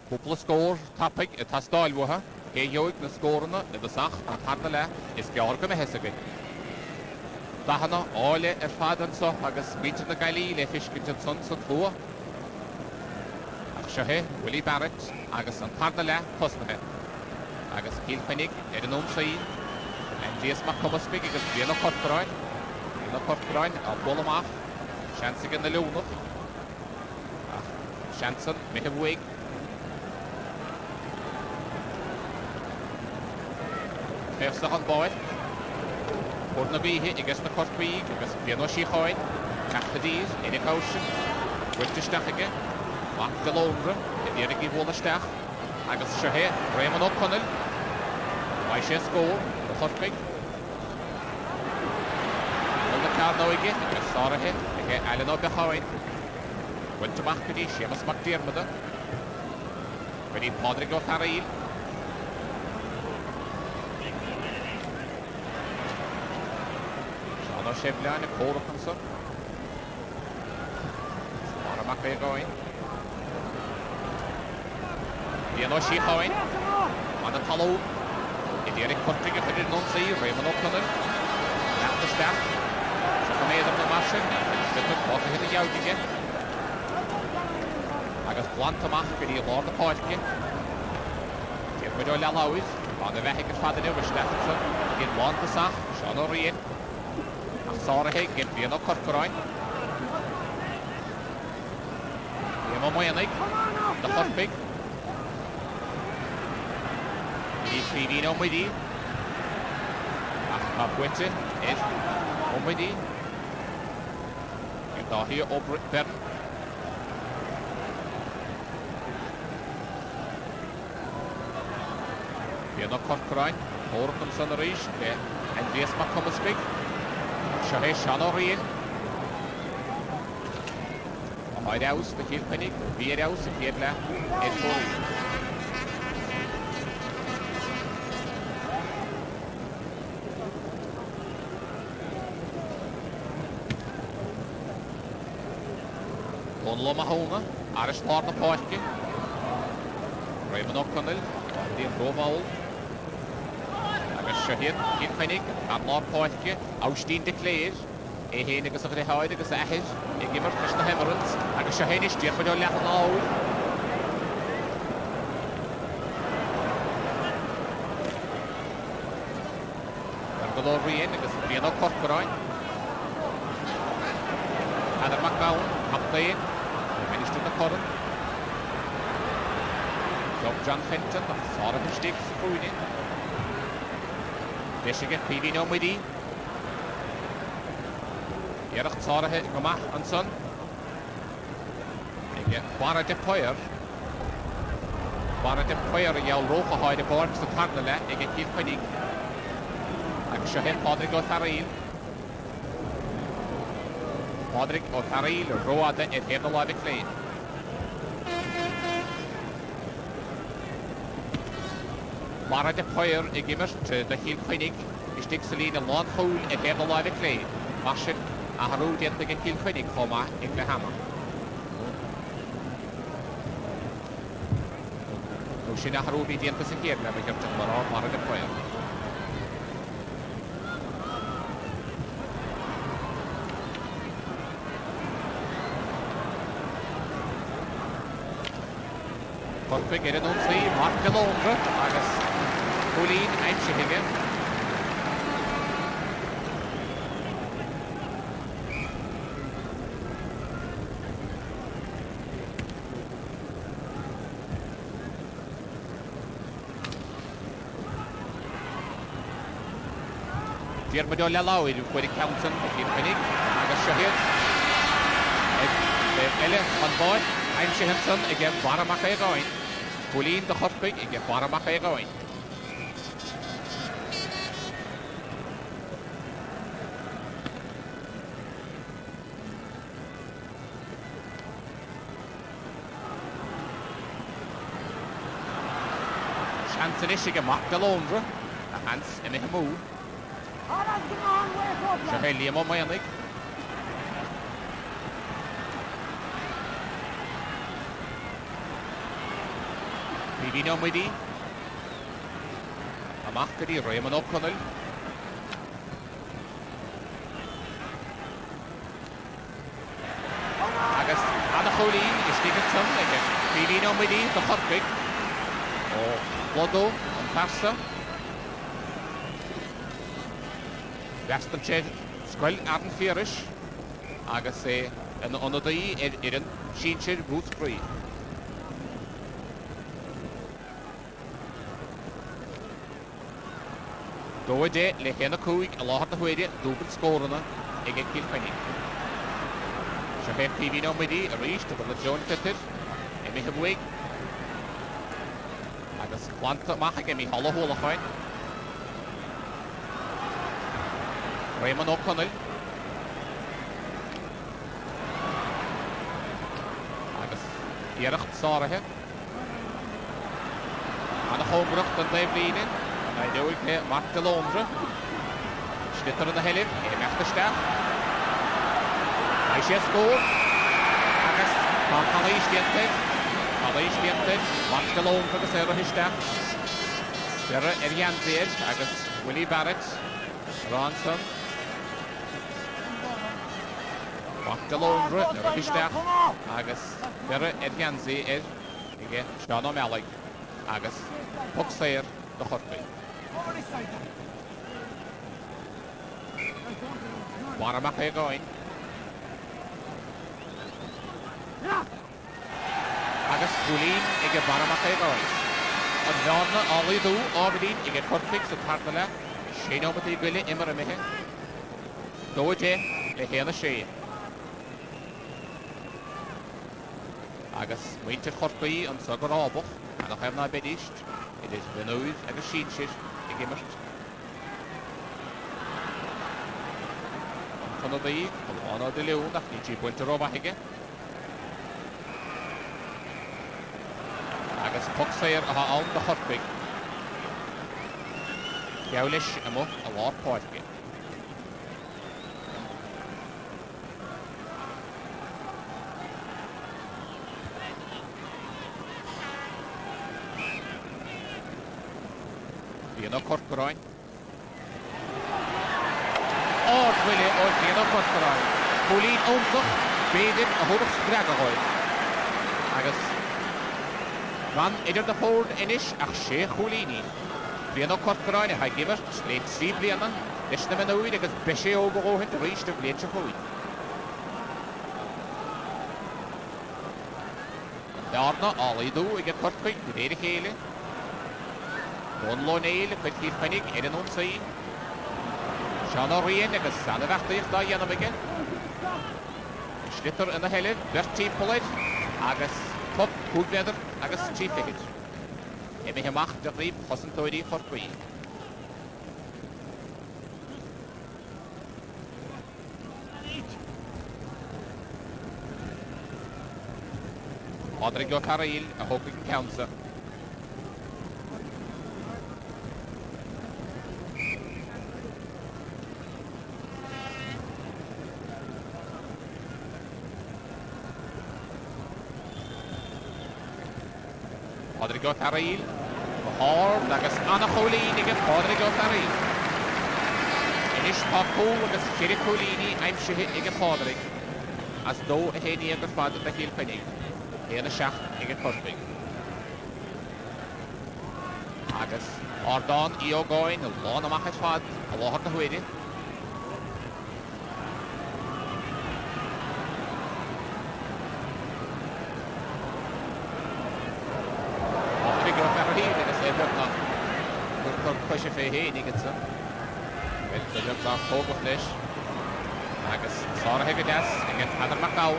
cúpla scór tapaig I tá stáilmhutha cé dheoig na scórna I bhsach an tarna le is gear go mehesagaig. Dahanna áile fad an so agus bítar na gailí le fiscint an son sa tlua. Ach sehe, Willie Barrett agus an tarna le cosnathe. Agus Kilkenny an ómsaí an díos mac comasbig agus bíana corcráin. Bíana corcráin a bolamach. Shansigan na leúnach. Shanson, mehebhuig. Fefsach an báid. Cwrdd na bíhe I gus na corcraig agus bíana sí cháin. Cachta dír, Enig Hawsen. Gwyrtistachige. Mac de Londra, I dhérig I bhólastach. Agus sehe, Raymond O'Connell. Mai sé scór, na corcraig. Olda car nóige, agus sárathe. Ige Alan o bechain. Gwyntamach gyda Seamus McDermott. Wedi Podrig o Charail. Sean o Sheflian y cwr o Chansor. Sara Mac fe goin. Ian o si choin. Man y talw. Idi Eric Portig y chydyd nhw'n sy'n Raymond O'Connell. Nacht y start. So gymeid am y marsin. Dytwyd bod hyn y iawdige. Agus blant amach gyda lord y poelge. Di'r gwyd o lalawydd. Ond y fehig yn fadyn yw ysdechtsyn. Gyn blant y sach. Sean o Rien. Ach Sara heg gyn fian o corcroen. Ddim o mwynig. Da chorpig. I ffrifin o mwyddi. Ach pa bwyty. O mwyddi. Dahi o Bern. Fian o corcrain. Hwrdd yn son yr eich. Andreas McComasbig. Sehe Sean o Rien. Oed aws fy Kilkenny. Fi'r aws y Fiedle. Edfori. Loma Hona, Arish Parna Poitke, Raymond O'Connell, Dean Rovaul, Agus Shahid, Kilkenny, and Lord Poitke, Austin Declared, Ehene agus a Rehaid agus Ahid, Gimmer Krishna Hemerans, Agus Shahinish, Jeffrey Lachnau. Argolor Rien, agus Fianna Corcorain, Heather McGowan, Captain. Finished in the corner. Job John Fenton, Sara Stig Spoonie. Michigan PV no Midi. Yerach Sara Gomach and Son. Bara de Poyer. Bara de Poyer, Yell Rocha High the Borgs to Tarnala, Ege Kilkenny. And Shahen Podrick O'Tharil. Podrick O'Tharil, Roada, and Hebel Clay. Mara de Poyer I gimmert de Kilkenny is dik Celine Lawn Hole at have a lot of clay. Marshall a Haru dent again Kilkenny comma in the hammer. No she not Haru dent as here never kept to Mara de Poyer. Cork get it on three, Mark the Londra, Agus Pauline and Chihigan. Diarmid o Lalawi wedi Counton i'r Pennig, Agus Shahid. Ele on board, I'm Shihanson again, Baramach I going. Pauline de Cork again, Baramach I going. Chance is again, Mark the Londra, a Hans in the move. Shahid Liam on my leg. Pivino Midi. Amachkadi Raymond O'Connell. Agus Anna Pauline is Stevenson again. Pivino Midi, the hot pick. Oh, Lodo and Pasta. Western Ched, Squell Arden Fierish. Agus say, and on the day, Eden, Shinchid, Booth Free. Go a day, Lehena Kuik, a lot of the way, double score on again Kilkenny. Shahid Pivino Midi, a reach to the John Fitted, and make him wake. Agus Planta Machak and me hollow hole of fine. Raymond O'Connell. Agus Erich Sarahe. Anna Hombrucht and Dave Leanin. And I do it Mark de Londra. Schlitter in the Helen. He macht the staff. I see score. Agus Palai Stiented. Mark de Londra the Sarah his staff. Sarah Erianzir. Agus Willie Barrett. Ronson. Mark de Londra, never his staff. Agus, Vera Edganzi is again, Sean O'Malley. Agus, Puxair, the Hortby. Baramach going. Agus, Pauline, again, Baramach going. And Jonna, Ollie do, Aberdeen, again, Corfix, and Tartala. Shane over the Billy, Immeramihe. Doje, the Hena Shea. Agus Winter Corky on Sugar Oboch, and I have not been east. It is the news and the sheet shit, the gimmert. On the day, on the Leon, the cheap winter over again. Agus Puxair on the hot pig. Gaulish amo a lot part again. Diana Corcoran. Oh, Willie, oh, Diana Corcoran. Pauline Oomkog, Beden, a hoog Dragagoy. Agus. Van ieder de Poort inish, ach Sheikh Houlini. Diana Corcoran, hij gimmert, leed 7 blianden. Is de menoe, dat is besje overhoogend, de reach de vleetje gooi. Daarna, alle doe, ik heb Corcoran, de derde gele. Don Loneel, met hier ben ik in ons zijn. Sean O'Rien, ik is zelf achter daar Jan begin. Schlitter in de hele, best team pollet. Agus top goed verder, agus chief ticket. En mij gemaakt de riep, hossen toy voor twee. Rodrigo Carril, a hoping counter. Rodrigo Taril. Hard agus Anna Cholini ag Rodrigo Taril. Inis tá Cole agus Jerry Colini aimsithe ag Rodrig. As dó a héine agus fad a Kilkenny. Héana seach ag Cork. Agus Ardán í ógáin a lán amach at fad a láhar na huide. Rodrigo Taril agus é byrna. Gwrdd pwysio ffe hyn i gyda. Fel dylwg dda ffog o flesh. Agus Sara Hegadas ag Hadar Macau.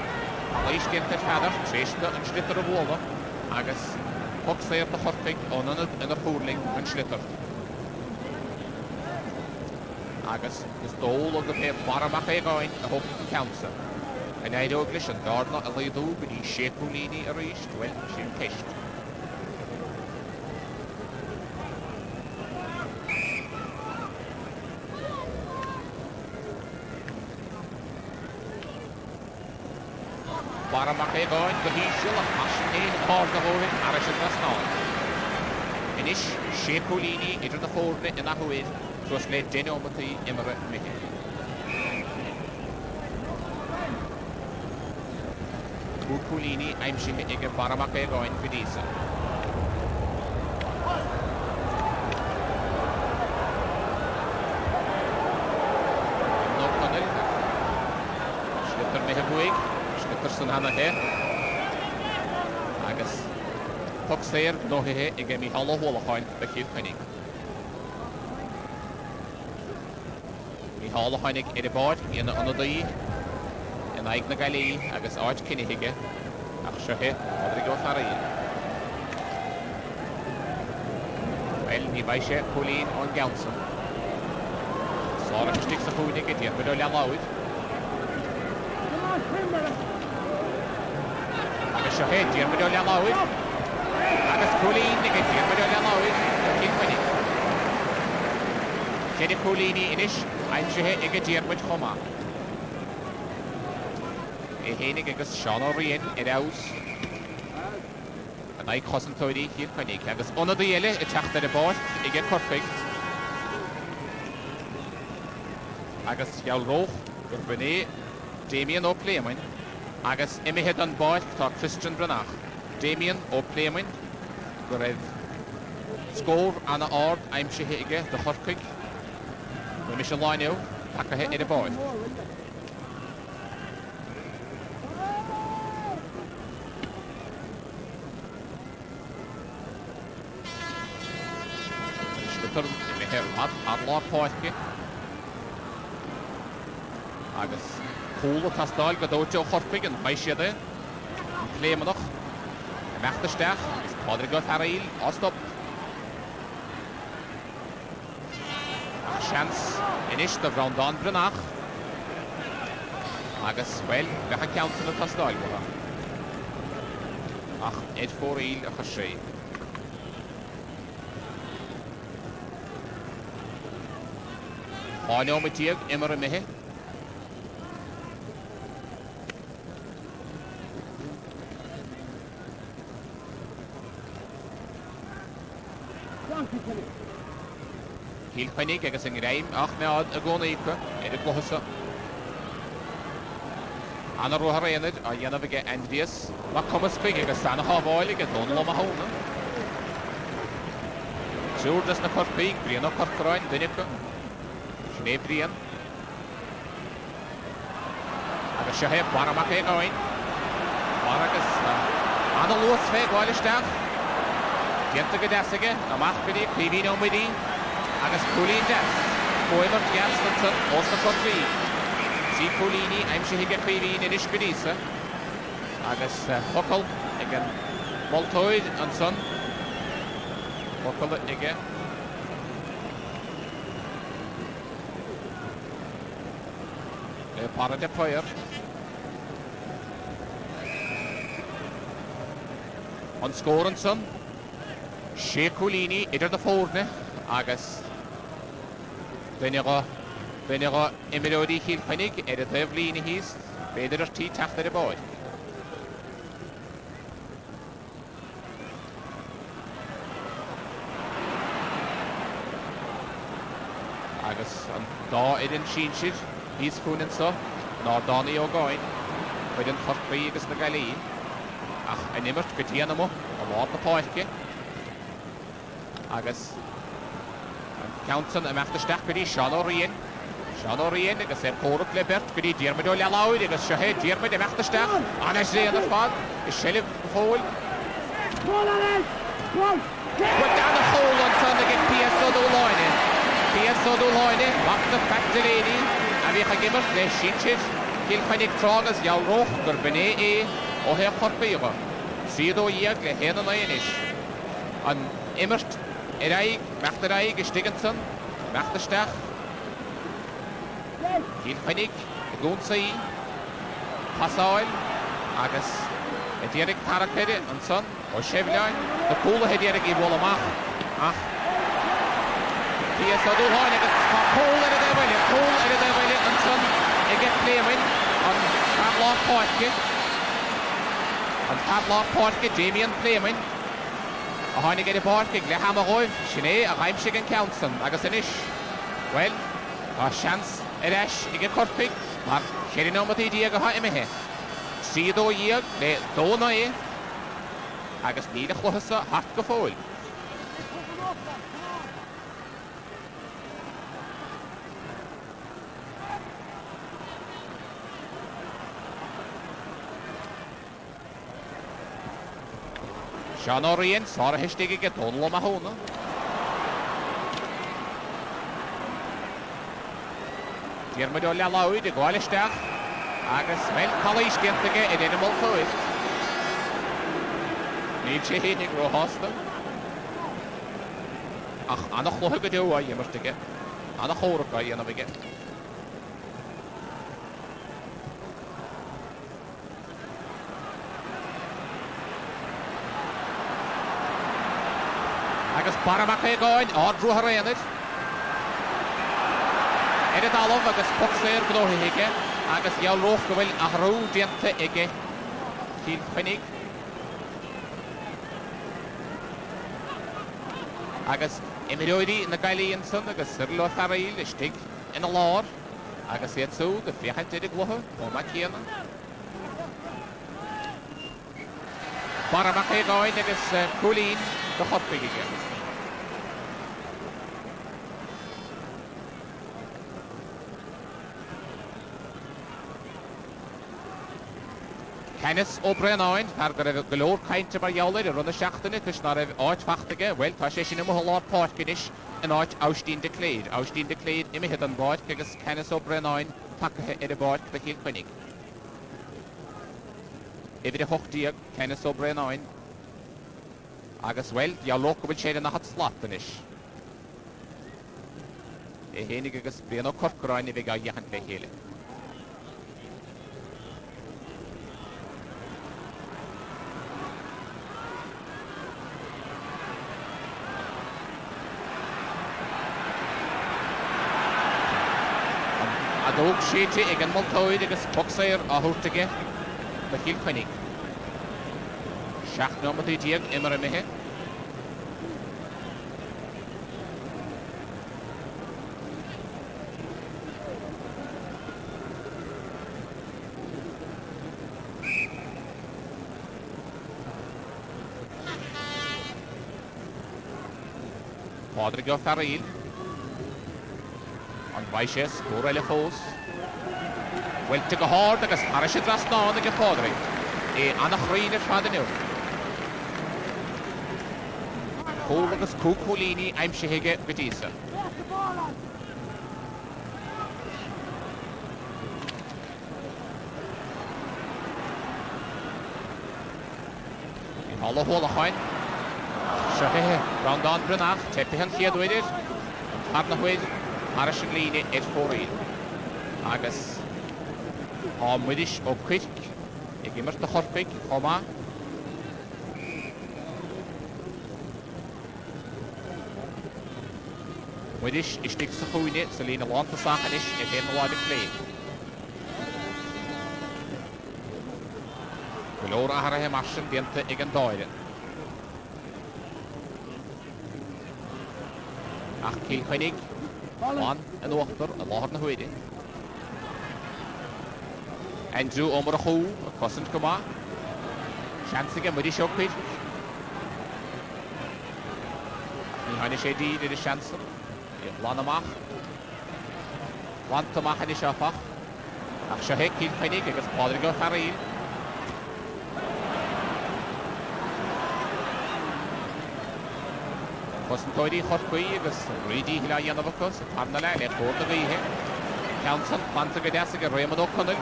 Leis gynt at Hadar, tresna yn slitter o bwolfa. Agus Hoxeir na Chorpig o'n yn y Hurling yn slitter. Agus ys dôl o'g y peth baramach ei goen a hwb yn cawnsa. Yn eid oglis yn darna a leidw gyda Shekulini ar eist, wel, sy'n cysg. Baramach ei goen, gyhysiol a passion ein y ffordd o hwyr ar eisiau glasnol. Inis Shekulini idr na ffwrdd yn a hwyr, dros le denomati imre mihi. Shekulini aimsithe ag baramach ei goen fydisa. No Connell. Slitter mehe bwyg. Slitter hana he. Agus Hoxeir no he ag mi halo hwlachain be Kilkenny. Mi hwlachain ag y bod yn y yn aig na gali agus oed cynni hige ach sio he Rodrigo Taril. Wel, ni baise Colleen o'n Gelson. Sora chystig sa hwnig ydy yn bydol lawyd. Agus sio he, di'r bydol lawyd. Agus Colleen nig ydy yn bydol lawyd. Kilkenny. Cedi Collini inis, ein sio he ig ydy'r byd choma. E hénig agus Sean O'Rien aws yn aig chos yn twydi Kilkenny agus ond y ele y tachtar y bod ig Cork agus iawn roch gwrbynnu Damien o Playmain agus ymwyd yn bod ta Christian Brynach Damien o Playmain gwrdd sgôr anna ord aim si hige dy Cork Mae Michel Lainio ac a hyd y bod ar lor poethgi. Agus cwl o tasdal gydawdio Chorpig yn maisiad e. Yn Clemanach. Y mechtastach. Rodrigo Taril. O stop. Sians inis dy Frondan Brynach. Agus, wel, bech a cawnt yn y tasdal gwrdd. Ach, ed ffwr il a chysri. Háine am tíag imar a mithe. Kilkenny agus yn greim ach mead a gona ipa y glohasa. Anna rohar enid a dhéanamh ige Andreas ma cumas pig agus sanna hábháil ige dónal am a hóna. Siúrdas na Corpig bríon o Corcráin duine Brian. Agus sio heb baramach ei goen. Baragus anna lwys fe gwael ystach. Dienta gydasige amach byddi clifin o'n wedi. Agus Colleen das. Coel o'r dias yn tyn os na Corpri. Si Collini aim si hige clifin yn isbydisa. Agus hokol egen moltoid yn tyn. Hokol ege. Para de Poyer. On Scorenson. Shekulini idr de ffwrne. Agus. Dynero Emilodi Kilkenny y ddeflin i hys. Beth ydych ti tachtar y bod? agus an dá idir sin siad, hís fúnin sa, ná dánaí ó gáin, chuid an chorpaí agus na galí, ach an imirt go tíana mo, a lád na páice, agus an countan a meachtasteach go dí Sean O'Rian, agus Cork le bert go dí Diarmid ó leáid, agus sehe Diarmid a meachtasteach, anas réan ar fad, is Shelley fóil. Put down the hole on son to get PSO O'Loyne. PSO O'Loyne, back the Factorini, and we can give us the Shinchit, Kilkenny Trogas, Yalroch, Gurbene, or Herr Corpeva. Sido Yag, the Hen and Irish. And Immert, Erai, Machterai, Gestiggenson, Machtestach, Kilkenny, the Gunsay, Passoil, Agus, Etieric Tarakede, and son. Og Chevlian, de koele het hier geen wollen mag. Ach. Die is dat doel ik het koel in de willen, en son ik get claiming on Padlock Portke. On Padlock Portke, Jamie and claiming. Ahoy get de Portke, le hammeroi, Chine, a Reimschick and Counson, agus inish. Well, a chance edash, ik get Corpig, maar geen nummer die die geha me he. Sido hier, de dona agus ní a chluthasa hart go fóil. Sean O'Rian, Sara Hestige get Donal Mahona. Diarmid ó leáid, gháilisteach, agus well College gentige in animal fóil. Ní sé hénig ro hasta. Ach, anna chluha go dewa imirtige. Anna chóracha iana bige. Agus baramach é gáin, ádrú har réanid. Edit alov agus poxéir gnóhi hige, agus Yalroch go bhfuil ahrú dianta ige. Kilkenny. Agus imiroidi na gailíon son agus sirlo tharail istig in a lár agus ietsú de fiachant idig glotha ó ma chéana. Baramach é gáin agus cúlín do chorpaig ige. Kennis ó Brenáin, ar go raibh golóir cainte mar jaalaid a runna seachtainna cos ná raibh áit fachtaige, well, tá sé sin am láir páircinis an áit Austin de Cléad. Austin de Cléad imimehead an báid agus Kennis ó Brenáin takathe ar a báid de Kilkenny. Ifid a hochtíag Kennis ó Brenáin agus, well, Yalroch go bhfuil séad na hat slatanis. É hénig agus Brian ó Corcoráin i bhíh a dheachant le chéile. Dóg séte ag an moltóid agus boxéir a thuirtaige le Kilkenny. Seach nómatí díag imar a mithe. Pádraig ó Ferraíl. An bhaise scóra le fós. Wellte go hard agus harise drasnáin ag a Pádraig. É annach riine fadaniu. Cól agus cúcólíní aimsithe go dísa. Í halla hólacháin. Seothe Brandán Brunach, tepihan chiadúidir. Tarna huid haris an líine fóraíl. Agus á muidis ó cuic ag imirt a chorpaig chomá. Muidis istig sa chúine sa lína lánta sachanis ag héanháid lé. Golóir athrathe marsin dianta ag an dáirin. Ach Kilkenny One and wachter a lot na huide. Andrew omar chu a cosint goma. Chance again with the shock pit. Ni hanne sé di de chance. Lanamach. Lantamach in the shafach. Ach Shahek Kilkenny agus Padrigo Faril. Cosintoi Chorcui agus Reedy Hila Yanavacos, Tarnala, let go to Rihe. Council, Pantagadasiga, Raymond O'Connell.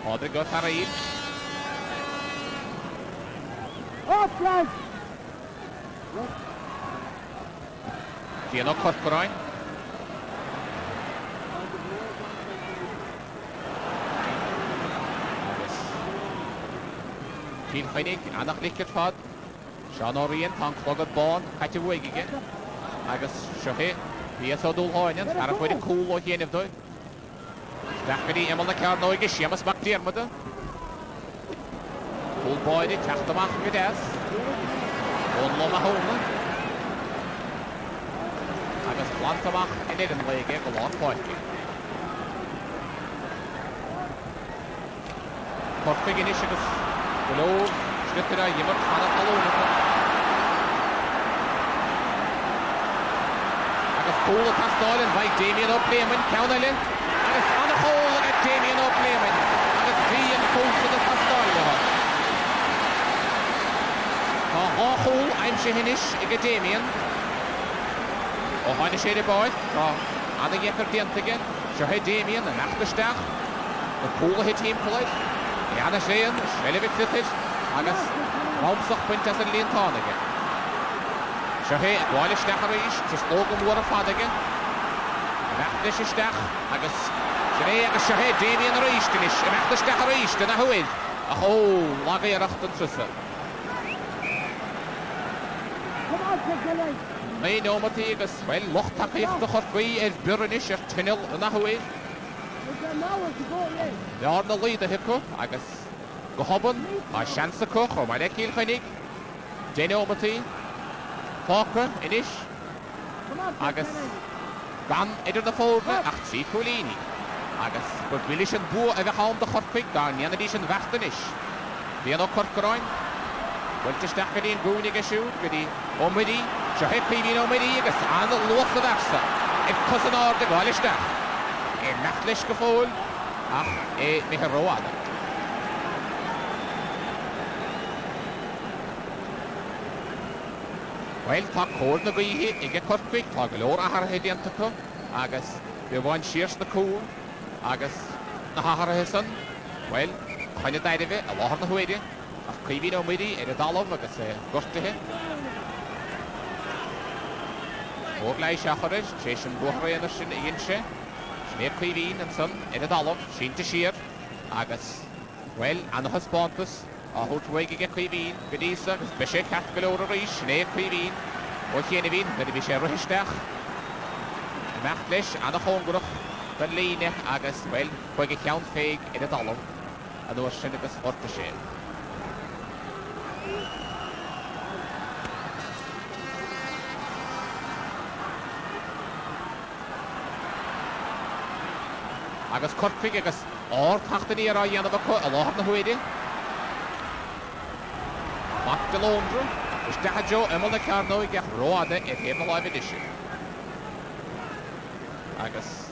Padrigo Faril. Oh, flag! Giano Corcorain. Kilkenny, Anach Lickert Sean O'Ryan, Tan Clogged Bond, Catty Wiggy. Agus Shohe, Pietro Dulhoinen, Harafoi the cool or Hen of Doy. Daffy Emma the Carnoig, Shemus McDermott. Full boy, the Tachtamach Gadas. One Loma Home. Agus Plantamach and Eden Lake, a lot of point. Cork initiatives. Below, Schlitter, Yimmer, Hannah alone. Agus Cole Castellan by Damien O'Playman, Cownelin. Agus on a hole at Damien O'Playman. Agus 3 and 4 for the Castellan. Hole, I'm Shahinish, Iga Damien. O'Hanna Shady Boy, Anna Yecker Dent again. Shahe Damien, and after Stach. The Cole hit him for it. Jana Sheen, Shelevik Tittich, Agus, Raumsach Quintas and Linton again. Shahe, Walish Dacharish, just Logan Water Fadigan. Nachtish Stach, Agus, Shahe, Damien Reishtinish, and Nachtish Dacharish, and a Huid. A whole Lagay Rachtan Trissa. May no Matigas, well, Lochtapich the Hotway is Burnish at Tinnel and a Huid. They are the leader Hipco, Agus Gohoban, my chance to cook or my neck Kilkenny, Jenny O'Mati, Parker, Inish, Agus Gan Edder the Fold, Achsi Colini, Agus, but Willish and Boer ever home the hot quick down, the addition Vachtanish, the other Corcorain, went to Stackedy and Goonig a shoot, Giddy, Omidi, Shahep Pivin Omidi, Agus, and the Loth of Afsa, if cousin or the Gaulish Dach. Nachtlish gevoel, Michael Road. Well, tak hoor na gui I get Cork quick, tak lor ahar hediantako, Agus, we want shears the cool, Agus, na ahar hesan. Well, kind of died of it, a lot of the way, a Kivin Omidi, a Dalov, Agus, got to him. Orlai Shacharish, Chashin Buhari Anderson, Ian Near Queen and son, in a dollar, Sheen to sheer, Agus. Well, and the husbandus, a whole way to get Queen, Gadisa, Bishop Catgalo Rish, near Queen, or Kienivin, that we share Rishtach. Machtlish and a Hongrach, the Line, Agus, well, Quiggy Count Fag in a dollar, and there was Shinnigus or the share. Agus Corpig agus Tachtaní ar Yanavaco, a lot of the Huidi. Mac de Londra, is Dajo, Emma Carno, get Roada, if him a live edition. Agus,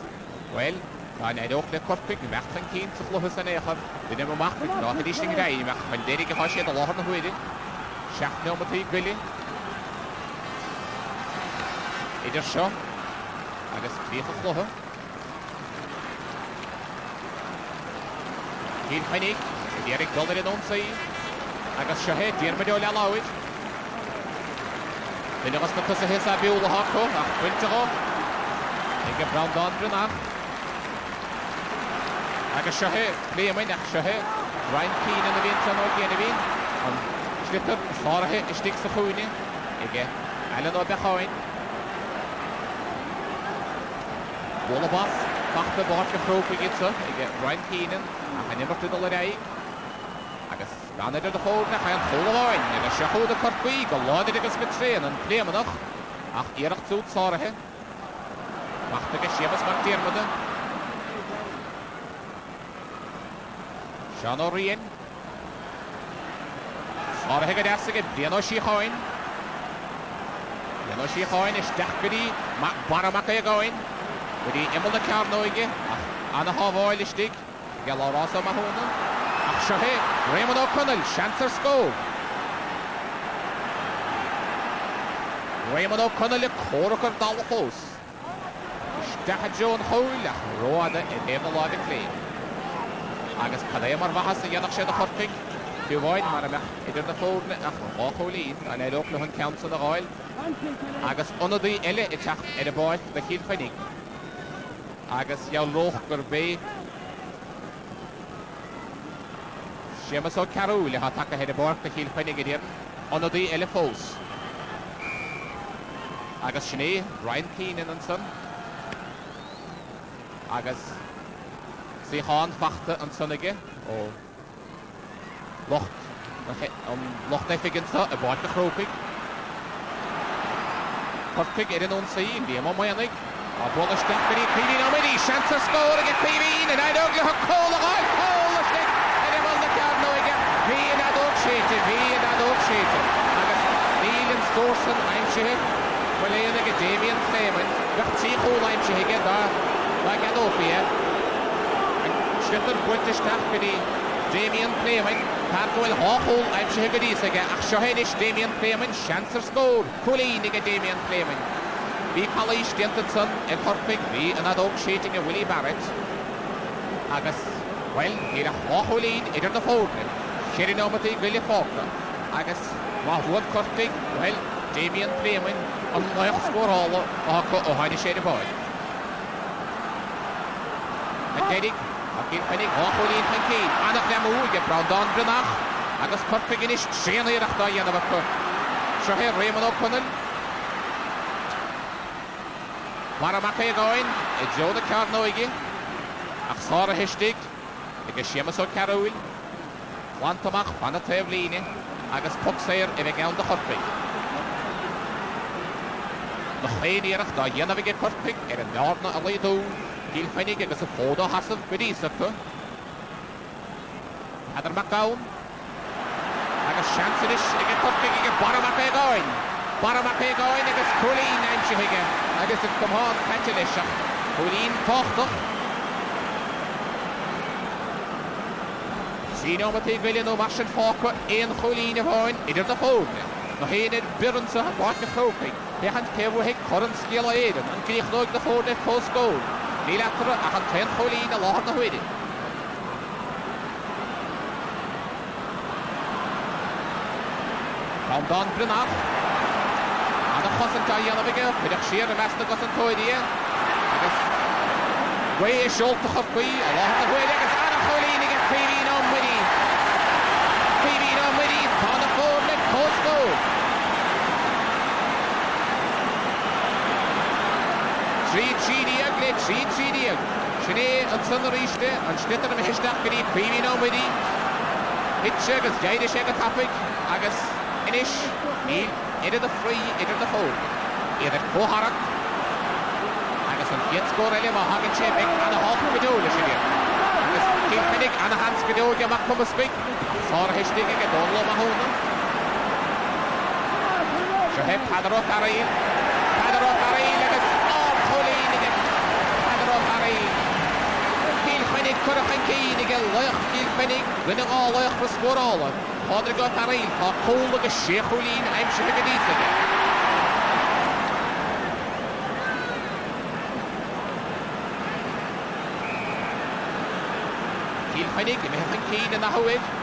well, I don't let Corpig, Machtan Keen to Flohus and Echar, the name of Machtan, not edition guy, when Derek Hoshi had a lot of the Huidi. Shaft no Mati Grilly. Either show. Agus, Clear for Floher. Kilkenny, Derek Dollar in on side. Agus Shahe, Dermody Lallowit. Then the rest of the Hesa Bill Hako, Winter. They get round on Brennan. Agus Shahe, play a minute, Shahe. Ryan Keen in the Vinson or Genevin. Schlitter, Sarah, sticks the Hooney. Again, Alan or behind. Wallabas, back the bar to Croke gets up. Again, Ryan Keenan. I never did the Lady. I guess Ghana did the hold, and full of wine. And a shahoe the Cork, a lot of it was betrayed and play enough. Ach, iarach zút sáirithe. Machta go siamas mar tíarmada. Sean O'Rian. Sáirithe go deasa go bíanó sí cháin. Bíanó sí cháin is deachgadí baramach é gáin. Gudí imol na cearnóige. Anna hábháil istig. Gel árás ó mahúna. Ach seohé, Raymond O'Connell, seansar scó. Raymond O'Connell le córachar dal chós. Stecha John Howell ach róada in éimna láda clé. Agus cadé mar bhachas a dhéanach sé a chorpaig. Fiú bháin mar amach idir na fórna ach áchólín an éireach le chun ceamsa na gáil. Agus onadaí eile i teach ar a báil na Kilkenny. Agus jau loch gur bé. Sémas ó carú le ha take head a báil na Kilkenny go dtíir. Onadaí eile fós. Agus sinné, Ryan Keenan an son. Agus sí cháin fachta an sonige ó locht éifiginsa a báid na Croke. Cork ar an ón saí, bí am maianig. A bol a steachgarí Clívín am idí, seansar scóir ag Clívín an aidóg le cóil a gáil, cóil a stick ar am an na cearnóige. Bhí an adóg séite. Agus níl an stórsan aimsithe. Bhfuil éana go Damien Clayman, gach tí chóil aimsithe da gadófia. Slitar buintisteach gudí Damien Clayman, tar gohfuil háchóil aimsithe go díosaige, ach seohéad is Damien Clayman, seansar scóir, cholín ag Damien Clayman. Bhí Callí Stiantonson in Cork, bhí an adóg séiting a Willie Barrett. Agus, well, híad a háchólín idir na fórna. Chéirí nómatí Willie Faulkner. Agus, máhuad Cork, well, Damien Clayman, an leach scórála ó haine sé a báid. An dédig, a Kilkenny háchólín fan céad. Annach le múige Brandán Brynach, agus Cork inis tréanaíireach dá dhéanamh chu. Seohé Raymond O'Connell. Baramach é gáin, I Joe na cearnóige, ach sára histig, agus sémas ó carúil, Lantamach fanna taobh líne, agus pucsair I bheith gán de Cork. Na chéiníireach dá dhéanamh ag Cork ar an nána a léadú, Kilkenny agus a fódó hasamh go díosachta. Hadar McGowan, agus seansanis ag Cork ag Baramach é gáin. Baramach é gáin agus cholín aimsithe agus yn cymhod pentelisach. Hwylín tochtach. Sy'n o'n matig filion o masin ffoca ein chwylín y fawin idir da ffwrna. Na hyn i'r byrn sa bach y Croke. Bechan cefw hig coran sgil o eidyn yn grych nog da ffwrna cos gol. Ni latra a chan ten chwylín a lahar na hwydyn. Brandán Brynach. Anna chosan ta Janavige, pydach siar y mesna gosan toedi. Agus gwe e siolta chorpwy, a lahar na hwydyn. Agus anna chwylín i gael Clívín o'n wedi. Clívín o'n wedi, tan y ffwrna cos gol. Tri diag. Sinne yn syn yr eiste, yn slitter am hysdach gyda Clívín o'n wedi. Hitse agus gaid eisiau gyda tapig, agus inis, idir da ffri, idir da ffwr. Idir coharach, agus yn fiet sgôr eile ma hagen sefig, anna hoff gydol eisiau dir. Agus Kilkenny, anna hans gydol gyda mach pwm ysbig, sor hysdig ag edol o ma hwnnw. Siaheb Padarot Arail, agus chwlín ag Padarot Arail. Kilkenny cwrach yn cyn ag loch Kilkenny, rynnig o loch fy sgwr ola. Hadr got Arail, ha cwl ag sé chwlín aim sy'n ag edith ag. Kilkenny, gymryd yn cyn yn ahwyd.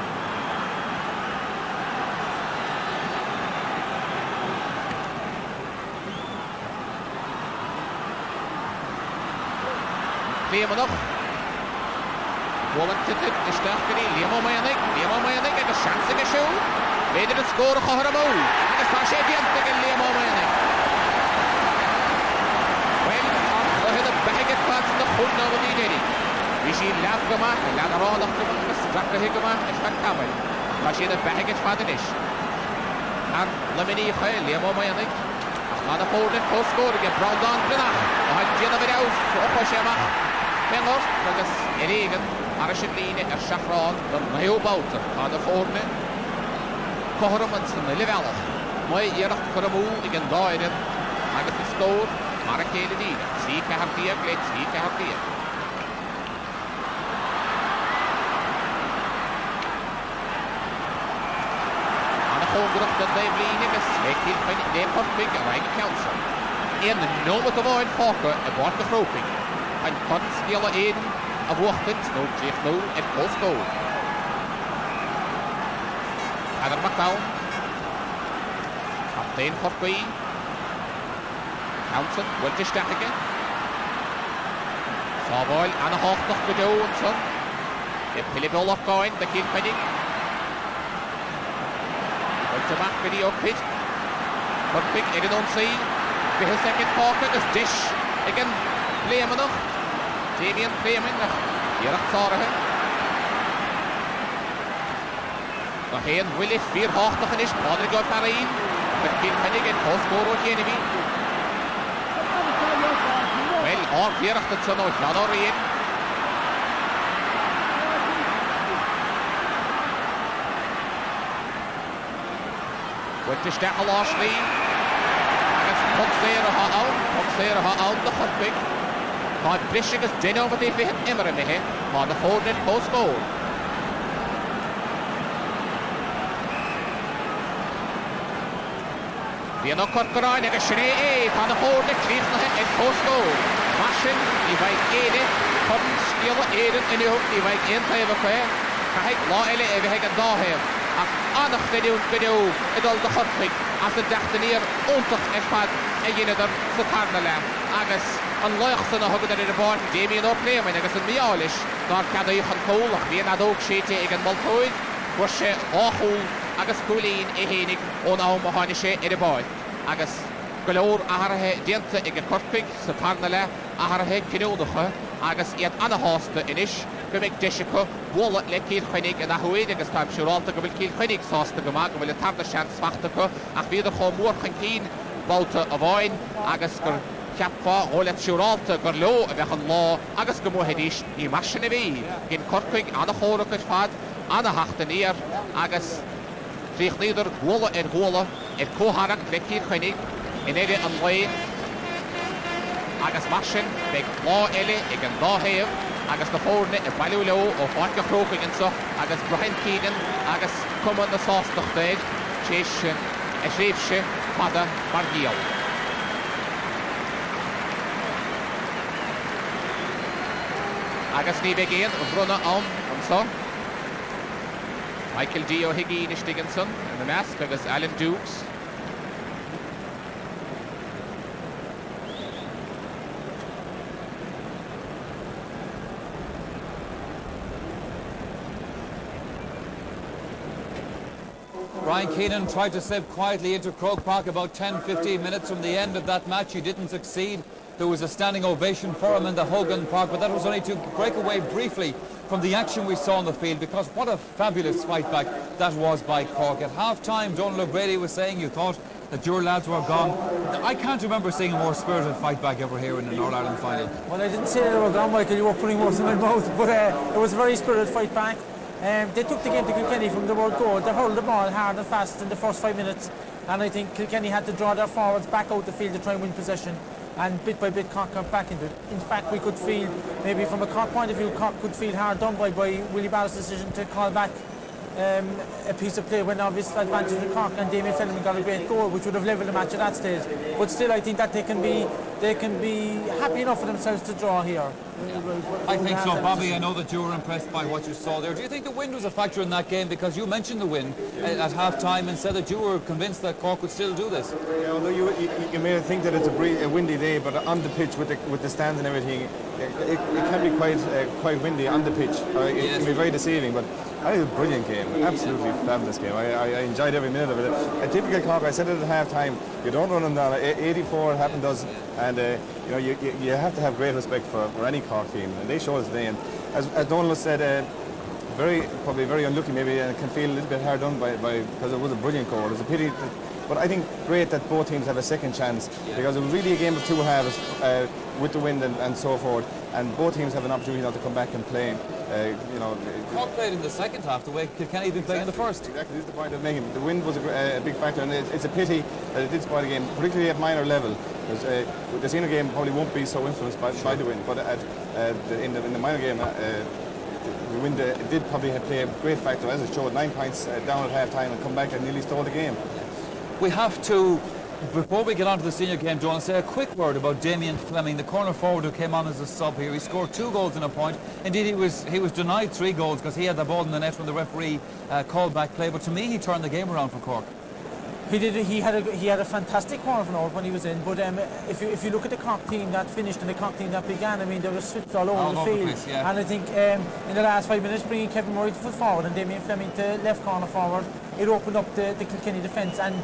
Liam nog. Wolen titit, de sterkere, Liam O'Mayanig, en de chance is zo. Weder het scoren gehad hem ook. En de staan zeker tegen Liam O'Mayanig. Wel, we hebben de bagget plaats in de grond over die idee. We zien laat gemaakt, laat er al gemaakt, strakke hik gemaakt, en strak kabel. Als je de bagget vader is. En Lamini Liam O'Mayanig. on the forward and post score again. Brown down Glenach. I had Jenna Vidaus. Up on Shema. Fengor. Because Egan. Arashidline. Shafran. The Mayo Bouter. On the forward. Kohramanson. Livella. My Yerach Koramu. Again Doyle. I got the score. Marakele Dina. See Kahartia. Let's see Kahartia. Hoogdruk dat bij Blieningen, Kilkenny, de Cork, Rijn Council. In de nummer te worden Cork, en wordt de Croke. En kan spelen in, en wordt het, nu zich nu, en post goal. Adder McDowell. Kaptein Cork. Council, wordt de sterke. Savoy, aan de hoogte nog bij Johansson. De Philip opgaan, de Kilkenny. To back video pitch. But big in on see. For his second pocket is Dish. Again, Playman nog. Damien Playman. Hier Zorgen. Nog een Willis 480 is. Padre gaat daarin. Met Kilkenny en Postgoro Kennedy. Wel, al 4 het zo nog. Ja, daar in. With the Stachel Ashley. Against Puxera out the Hutbig. Had Bishop is din over the hit Emmermehe. On the forward net post goal. The no Corcoran and a Shree on the forward net clears and post goal. Machine, he might aid it. Couldn't steal it in the hook. He might enter the fair. Kahik law ele even Dahem. Aandacht video, het al de Hurling, als de dachten hier ontig is van en je er de Karnelen. Agus een luchtse nog ook in de bord, Damien opnemen, agus een mialisch, daar kan je gaan kolen, weer naar de ook scheten in Maltoid, was je hooghoel, agus koelien en henig, onauwmechanisch in de bord. Agus geloor aarhe diente in de Korpik, de Karnelen, aarhe genodige, agus je het aanhaaste in is. Gymig Dishiko, Wallet le Kilkenny en Ahoedig is tam Shiralta gymig Kilkenny saasta gemaakt, wil het harde chance wachteke, ach weer gewoon morgen kien, bouten awain, agus gur Kappa, Wallet Shiralta gur lo, weg een law, agus gemohedisch, die maschine wee, in Korkwig aan de Horuk het vaat, aan de hachten neer, agus zich neder, Wallet en Wallet, en Koharak le Kilkenny, en ele een wee, agus maschine, weg law ele, ik een law heer, agus the forward net value low of what you're croaking and so agus Brian Keegan agus come on the sauce the dead chase a shapeshe Pada Bargiel agus ni begin runner on and so Michael D. O'Higgy is Dickinson and the mask agus Alan Dukes. Brian Keenan tried to slip quietly into Croke Park about 10-15 minutes from the end of that match. He didn't succeed. There was a standing ovation for him in the Hogan Park, but that was only to break away briefly from the action we saw on the field, because what a fabulous fight back that was by Cork. At half-time, Donald O'Grady was saying you thought that your lads were gone. I can't remember seeing a more spirited fight back ever here in an All-Ireland final. Well, I didn't say they were gone, Michael, you were putting words in my mouth, but it was a very spirited fight back. They took the game to Kilkenny from the word goal. They hurled the ball hard and fast in the first 5 minutes, and I think Kilkenny had to draw their forwards back out the field to try and win possession, and bit by bit Cork got back into it. In fact, we could feel, maybe from a Cork point of view, Cork could feel hard done by Willie Barrett's decision to call back a piece of play when obvious advantage in Cork, and Damien Fellman got a great goal which would have levelled the match at that stage. But still, I think that they can be happy enough for themselves to draw here. I think so, Bobby. I know that you were impressed by what you saw there. Do you think the wind was a factor in that game? Because you mentioned the wind at half-time and said that you were convinced that Cork would still do this. Yeah, although you may think that it's a windy day, but on the pitch with the stands and everything, it can be quite windy on the pitch. It can be very deceiving, but I think it was a brilliant game, absolutely fabulous game. I enjoyed every minute of it. A typical Cork, I said it at half-time, you don't run them down. 84 happened does, and you have to have great respect for any Cork team, and they showed us today. And as Donald said, probably very unlucky maybe, and can feel a little bit hard done by because it was a brilliant goal. It's a pity, but I think great that both teams have a second chance, because it was really a game of two halves with the wind and so forth, and both teams have an opportunity now to come back and play. Cork played in the second half the way Kilkenny had been playing in the first. Exactly, this is the point I'm making. The wind was a big factor, and it's a pity that it did spoil the game, particularly at minor level. Because the senior game probably won't be so influenced by the wind, but in the minor game, the wind did probably play a great factor, as it showed. 9 points down at half time and come back and nearly stole the game. We have to, before we get on to the senior game, John, say a quick word about Damien Fleming, the corner forward who came on as a sub here. He scored 2 goals in a point. Indeed, he was denied 3 goals because he had the ball in the net when the referee called back play. But to me, he turned the game around for Cork. He did. He had a fantastic corner forward when he was in. But if you look at the Cork team that finished and the Cork team that began, I mean, they were switched all over the field. Place, yeah. And I think in the last 5 minutes, bringing Kevin Murray to full forward and Damien Fleming to left corner forward, it opened up the Kilkenny defence, and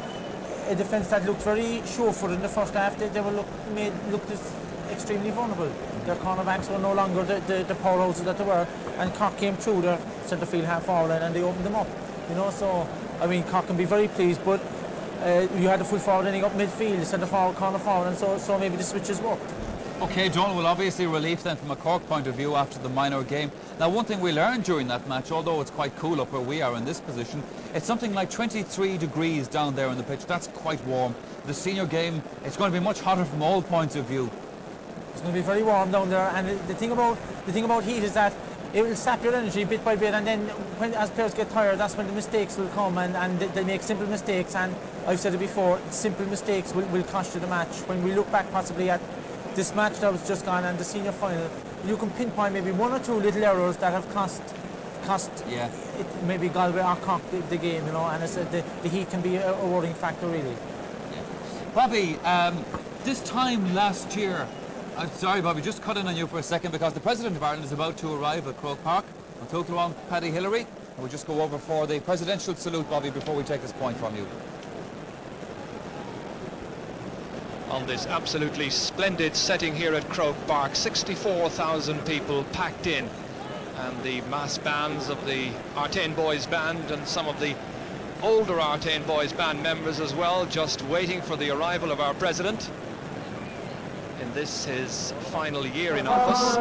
a defence that looked very sure-footed in the first half. They looked extremely vulnerable. Their cornerbacks were no longer the powerhouses that they were, and Cork came through their centre field half forward line and they opened them up. So I mean, Cork can be very pleased, but you had the full forward ending up midfield, centre forward, corner forward, and so maybe the switches worked. Okay, John, well, obviously relief then from a Cork point of view after the minor game. Now, one thing we learned during that match, although it's quite cool up where we are in this position, it's something like 23 degrees down there on the pitch. That's quite warm. The senior game, it's going to be much hotter from all points of view. It's going to be very warm down there, and the thing about heat is that it will sap your energy bit by bit, and then as players get tired, that's when the mistakes will come, and they make simple mistakes. And I've said it before, simple mistakes will cost you the match. When we look back possibly at this match that was just gone and the senior final, you can pinpoint maybe 1 or 2 little errors that have cost maybe Galway or Cork the game, and it's the heat can be a worrying factor, really. Yeah. Bobby, this time last year, I'm sorry, Bobby, just cut in on you for a second, because the President of Ireland is about to arrive at Croke Park. I'll talk to Paddy Hillary, and we'll just go over for the presidential salute, Bobby, before we take this point from you. On this absolutely splendid setting here at Croke Park, 64,000 people packed in, and the mass bands of the Artane Boys Band and some of the older Artane Boys Band members as well, just waiting for the arrival of our President in this his final year in office.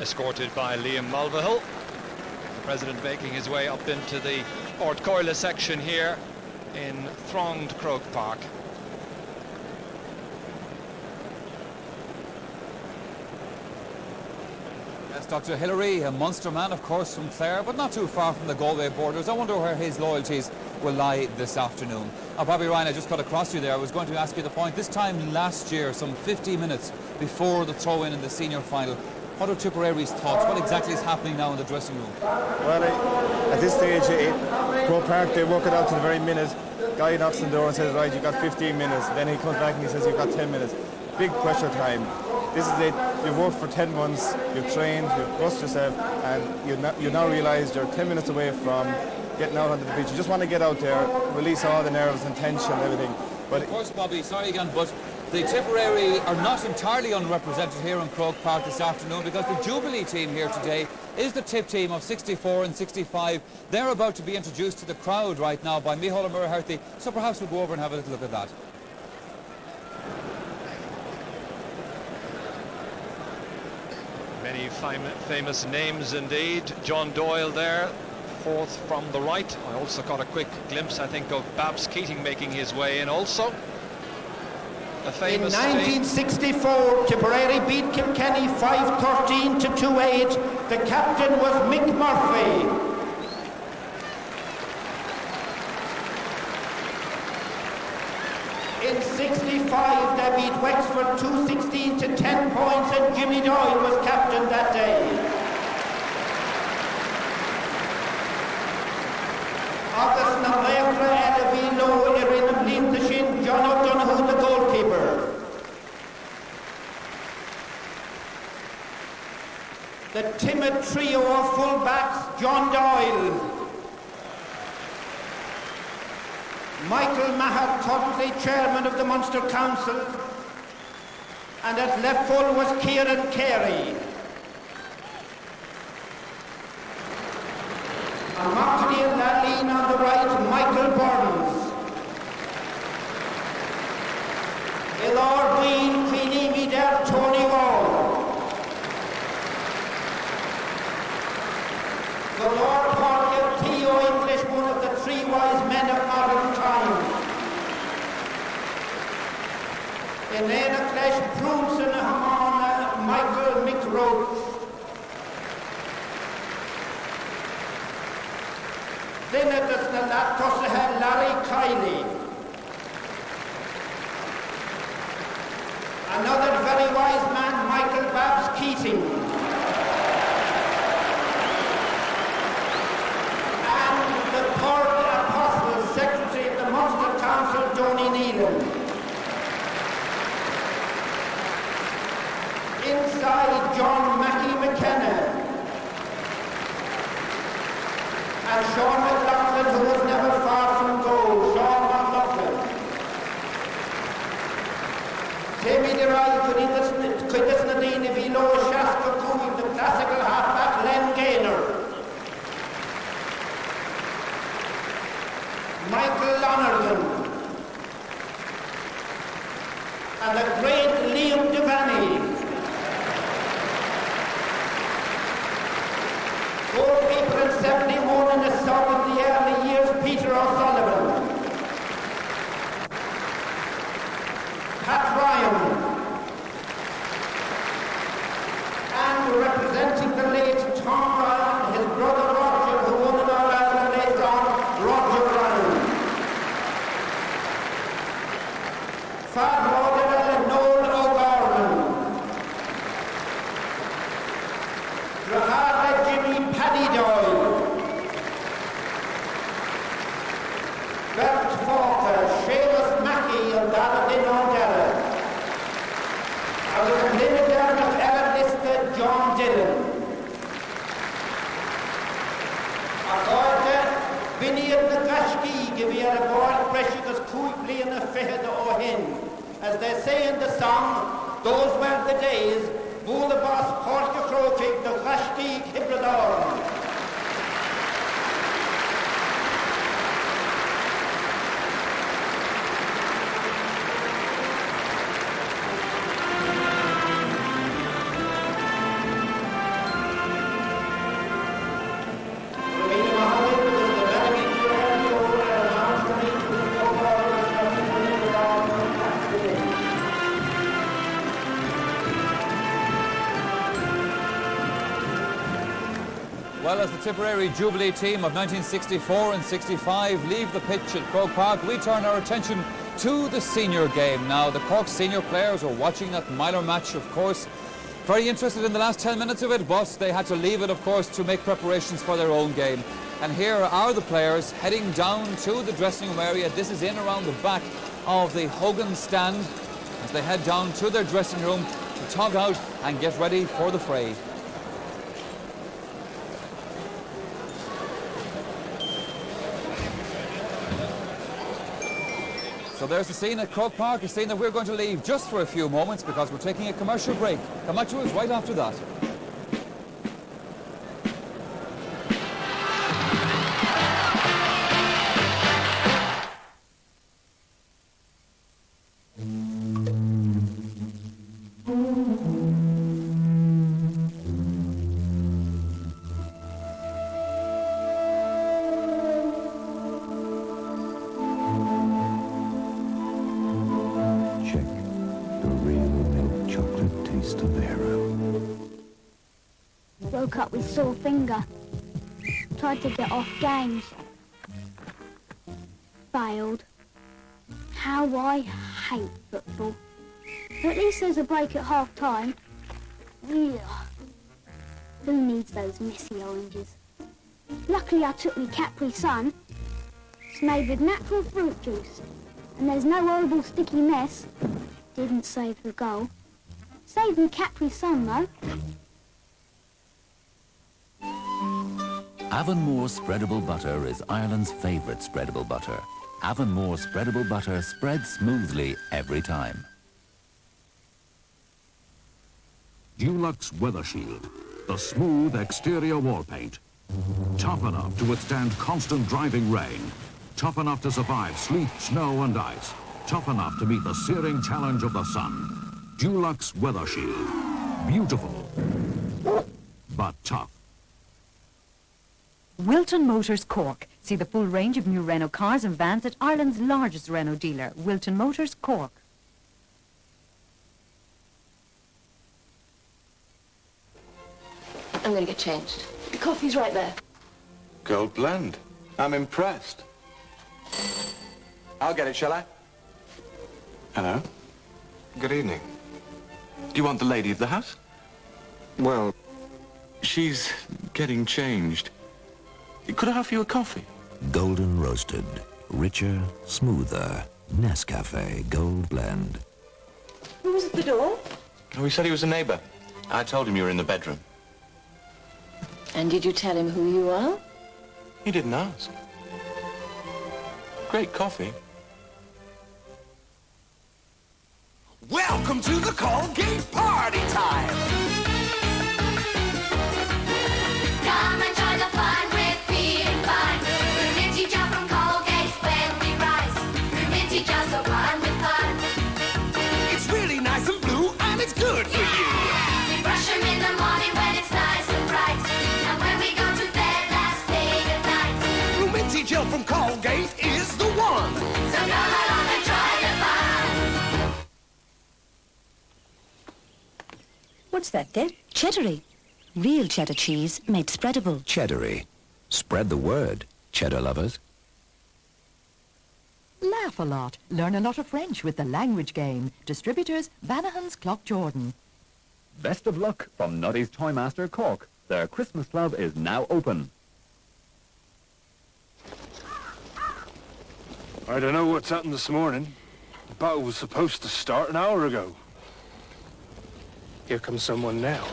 Escorted by Liam Mulvihill, the President making his way up into the Ort Coyle section here in thronged Croke Park. Yes, Dr. Hillary, a Munster man, of course, from Clare, but not too far from the Galway borders. I wonder where his loyalties will lie this afternoon. Bobby Ryan, I just cut across you there. I was going to ask you the point. This time last year, some 50 minutes before the throw-in in the senior final, what are Tipperary's thoughts? What exactly is happening now in the dressing room? Well, at this stage, Croke Park, they work it out to the very minute. Guy knocks on the door and says, right, you've got 15 minutes. Then he comes back and he says, you've got 10 minutes. Big pressure time. This is it. You've worked for 10 months, you've trained, you've brushed yourself, and you now realise you're 10 minutes away from getting out onto the pitch. You just want to get out there, release all the nerves and tension and everything. But of course, Bobby, sorry again, but the Tipperary are not entirely unrepresented here in Croke Park this afternoon, because the Jubilee team here today is the Tip team of 64 and 65. They're about to be introduced to the crowd right now by Micheál Murherty, so perhaps we'll go over and have a little look at that. Many famous names indeed. John Doyle there, fourth from the right. I also got a quick glimpse, I think, of Babs Keating making his way in also. A famous in 1964, Tipperary beat Kilkenny 5-13 to 2-8. The captain was Mick Murphy. In 65, they beat Wexford 2-16 to 10 points, and Jimmy Doyle was captain that day. Agus na Magra Elevi Low Erin of Lintashin, John O'Donoghue, the goalkeeper. The timid trio of full-backs, John Doyle, Michael Maher, currently chairman of the Munster Council, and at left full was Kieran Carey. And Martin Lalleen on the right, Michael Burns. Ilor Queen, Queenie Mider, Tony Wall. The Lord Portia, Theo English, one of the three wise men of modern times. Elena Clash, Brunson, Hamana, Michael McRoach. Senatus na Latossaha, Larry Kiley. Another very wise man, Michael Babs Keating. And the third apostle, secretary of the Munster Council, Donny Neelan. Inside, John Mackie McKenna. And Sean McLaughlin, who was never far from goal, Sean McLaughlin. Jamie DeRay, Cuidas Nadine, Vilo, Shaska Cooey, the classical halfback, Len Gaynor. Michael Lonergan. And the great Liam Devaney. Goalkeeper in 71 in the start of the early years, Peter O'Sullivan. Pat Ryan. And representing the late Tom Ryan, his brother Roger, who won an All-Ireland later on, Roger Ryan. Fad Roder, Noel O'Gorman. Rahada Jimmy Paddy Doyle. Bert Falker, Seamus Mackey, and Daladin O'Dara. I was a limited of Ellen Lister, John Dillon. Agorda, Vinny and the Gashki, give you a board precious quickly in the Fehad O'Hin. As they say in the song, those were the days. Bula Boss, Cork, Croke, the Gashki, Hibrador. Well, as the Tipperary Jubilee team of 1964 and 65 leave the pitch at Croke Park, we turn our attention to the senior game. Now, the Cork senior players are watching that minor match, of course, very interested in the last 10 minutes of it, but they had to leave it, of course, to make preparations for their own game. And here are the players heading down to the dressing room area. This is in around the back of the Hogan stand as they head down to their dressing room to tug out and get ready for the fray. So there's the scene at Croke Park, a scene that we're going to leave just for a few moments because we're taking a commercial break. Come back to us right after that. Woke up with sore finger. Tried to get off games. Failed. How I hate football. But at least there's a break at half-time. Ugh. Who needs those messy oranges? Luckily I took me Capri Sun. It's made with natural fruit juice. And there's no horrible sticky mess. Didn't save the goal. Saved me Capri Sun though. Avonmore spreadable butter is Ireland's favourite spreadable butter. Avonmore spreadable butter spreads smoothly every time. Dulux Weather Shield, the smooth exterior wall paint. Tough enough to withstand constant driving rain. Tough enough to survive sleet, snow and ice. Tough enough to meet the searing challenge of the sun. Dulux Weather Shield. Beautiful, but tough. Wilton Motors Cork. See the full range of new Renault cars and vans at Ireland's largest Renault dealer, Wilton Motors Cork. I'm going to get changed. The coffee's right there. Gold blend. I'm impressed. I'll get it, shall I? Hello. Good evening. Do you want the lady of the house? Well, she's getting changed. Could I offer you a coffee? Golden roasted, richer, smoother. Nescafe Gold Blend. Who was at the door? Oh, he said he was a neighbor. I told him you were in the bedroom. And did you tell him who you are? He didn't ask. Great coffee. Welcome to the Colgate party time. Come and join the fun with feeling fine. We're minty jar from Colgate when we rise. We're minty jar so fun with fun. It's really nice and blue and it's good for you. We brush them in the morning when it's nice and bright. And when we go to bed last thing at night. Blue Minty Gel from Colgate is the one. So come along and try the fun. What's that then? Cheddary. Real cheddar cheese made spreadable. Cheddary. Spread the word, cheddar lovers. Laugh a lot. Learn a lot of French with the language game. Distributors, Banahans Clock Jordan. Best of luck from Noddy's Toymaster Cork. Their Christmas club is now open. I don't know what's happened this morning. The battle was supposed to start an hour ago. Here comes someone now.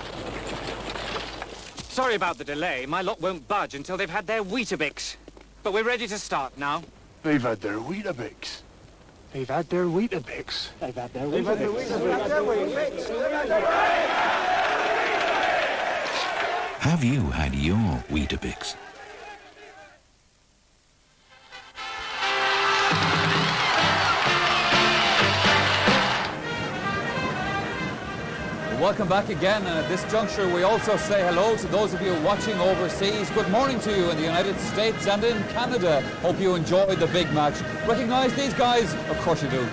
Sorry about the delay. My lot won't budge until they've had their Weetabix. But we're ready to start now. They've had their Weetabix. They've had their Weetabix. They've had their Weetabix. Have you had your Weetabix? Welcome back again, and at this juncture we also say hello to those of you watching overseas. Good morning to you in the United States and in Canada. Hope you enjoyed the big match. Recognise these guys? Of course you do.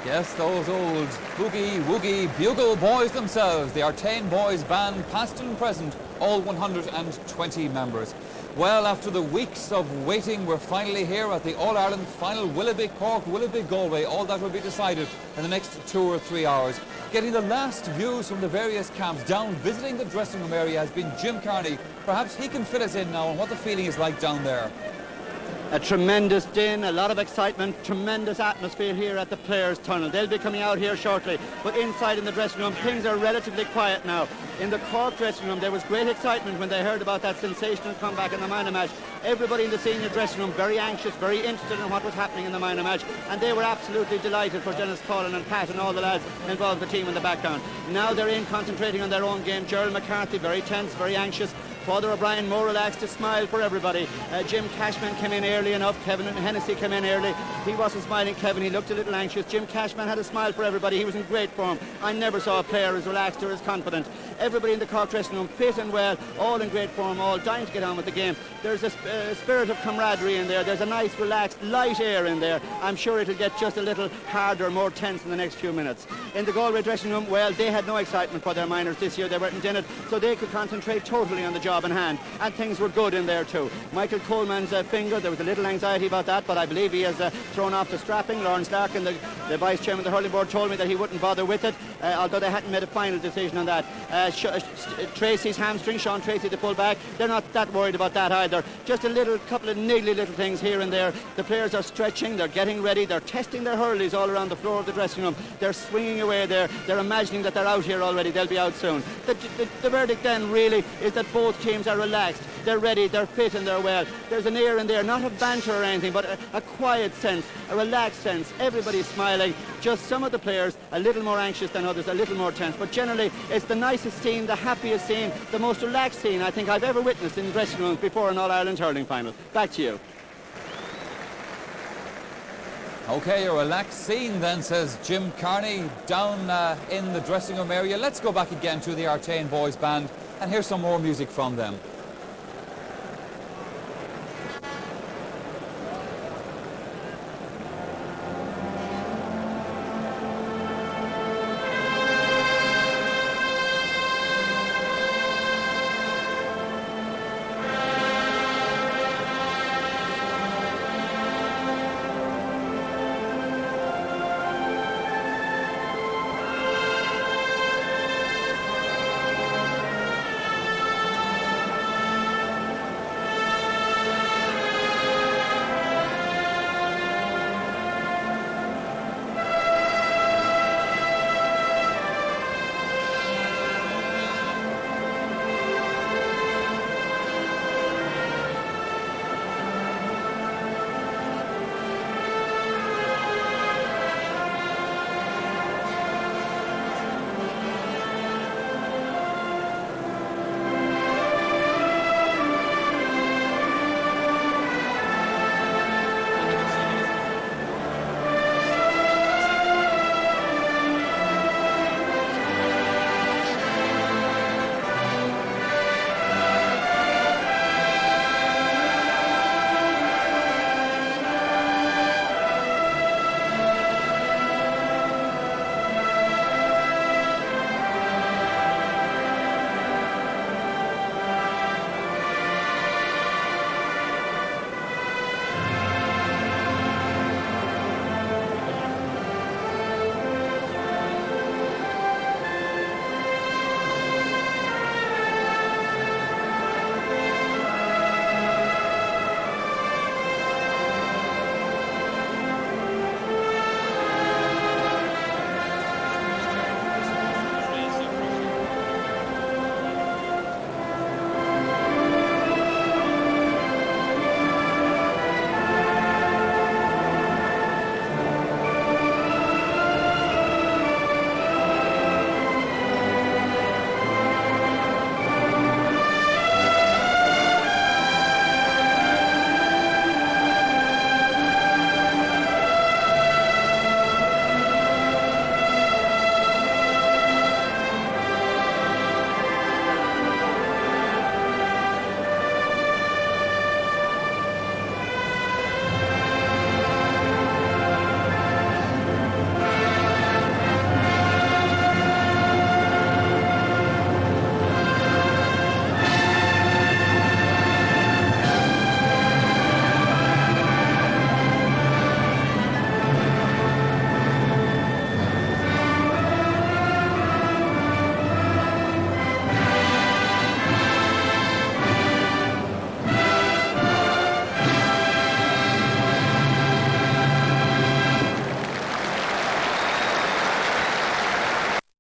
Yes, those old boogie-woogie bugle boys themselves, the Artane Boys Band, past and present, all 120 members. Well, after the weeks of waiting, we're finally here at the All-Ireland final. Will it be Cork, will it be Galway? All that will be decided in the next 2 or 3 hours. Getting the last views from the various camps down, visiting the dressing room area has been Jim Carney. Perhaps he can fill us in now on what the feeling is like down there. A tremendous din, a lot of excitement, tremendous atmosphere here at the Players' Tunnel. They'll be coming out here shortly, but inside in the dressing room, things are relatively quiet now. In the Cork dressing room, there was great excitement when they heard about that sensational comeback in the minor match. Everybody in the senior dressing room very anxious, very interested in what was happening in the minor match, and they were absolutely delighted for Dennis Collin and Pat and all the lads involved in the team in the background. Now they're in concentrating on their own game. Gerald McCarthy very tense, very anxious. Father O'Brien more relaxed, a smile for everybody. Jim Cashman came in early enough. Kevin Hennessy came in early. He wasn't smiling, Kevin. He looked a little anxious. Jim Cashman had a smile for everybody. He was in great form. I never saw a player as relaxed or as confident. Everybody in the Cork dressing room fit and well, all in great form, all dying to get on with the game. There's a spirit of camaraderie in there. There's a nice, relaxed, light air in there. I'm sure it'll get just a little harder, more tense in the next few minutes. In the Galway dressing room, well, they had no excitement for their minors this year. They weren't in it, so they could concentrate totally on the job in hand. And things were good in there too. Michael Coleman's finger, there was a little anxiety about that, but I believe he has thrown off the strapping. Lawrence Larkin, the vice chairman of the hurling board, told me that he wouldn't bother with it, although they hadn't made a final decision on that. Tracy's hamstring, Sean Tracy, the full-back, they're not that worried about that either. Just a couple of niggly little things here and there. The players are stretching, they're getting ready, they're testing their hurleys all around the floor of the dressing room. They're swinging away there. They're imagining that they're out here already. They'll be out soon. The verdict then really is that both teams are relaxed. They're ready, they're fit and they're well. There's an air in there, not of banter or anything, but a quiet sense, a relaxed sense. Everybody's smiling. Just some of the players a little more anxious than others, a little more tense. But generally, it's the nicest scene, the happiest scene, the most relaxed scene I think I've ever witnessed in dressing rooms before an All-Ireland hurling final. Back to you. OK, a relaxed scene then, says Jim Carney down in the dressing room area. Let's go back again to the Artane Boys Band and hear some more music from them.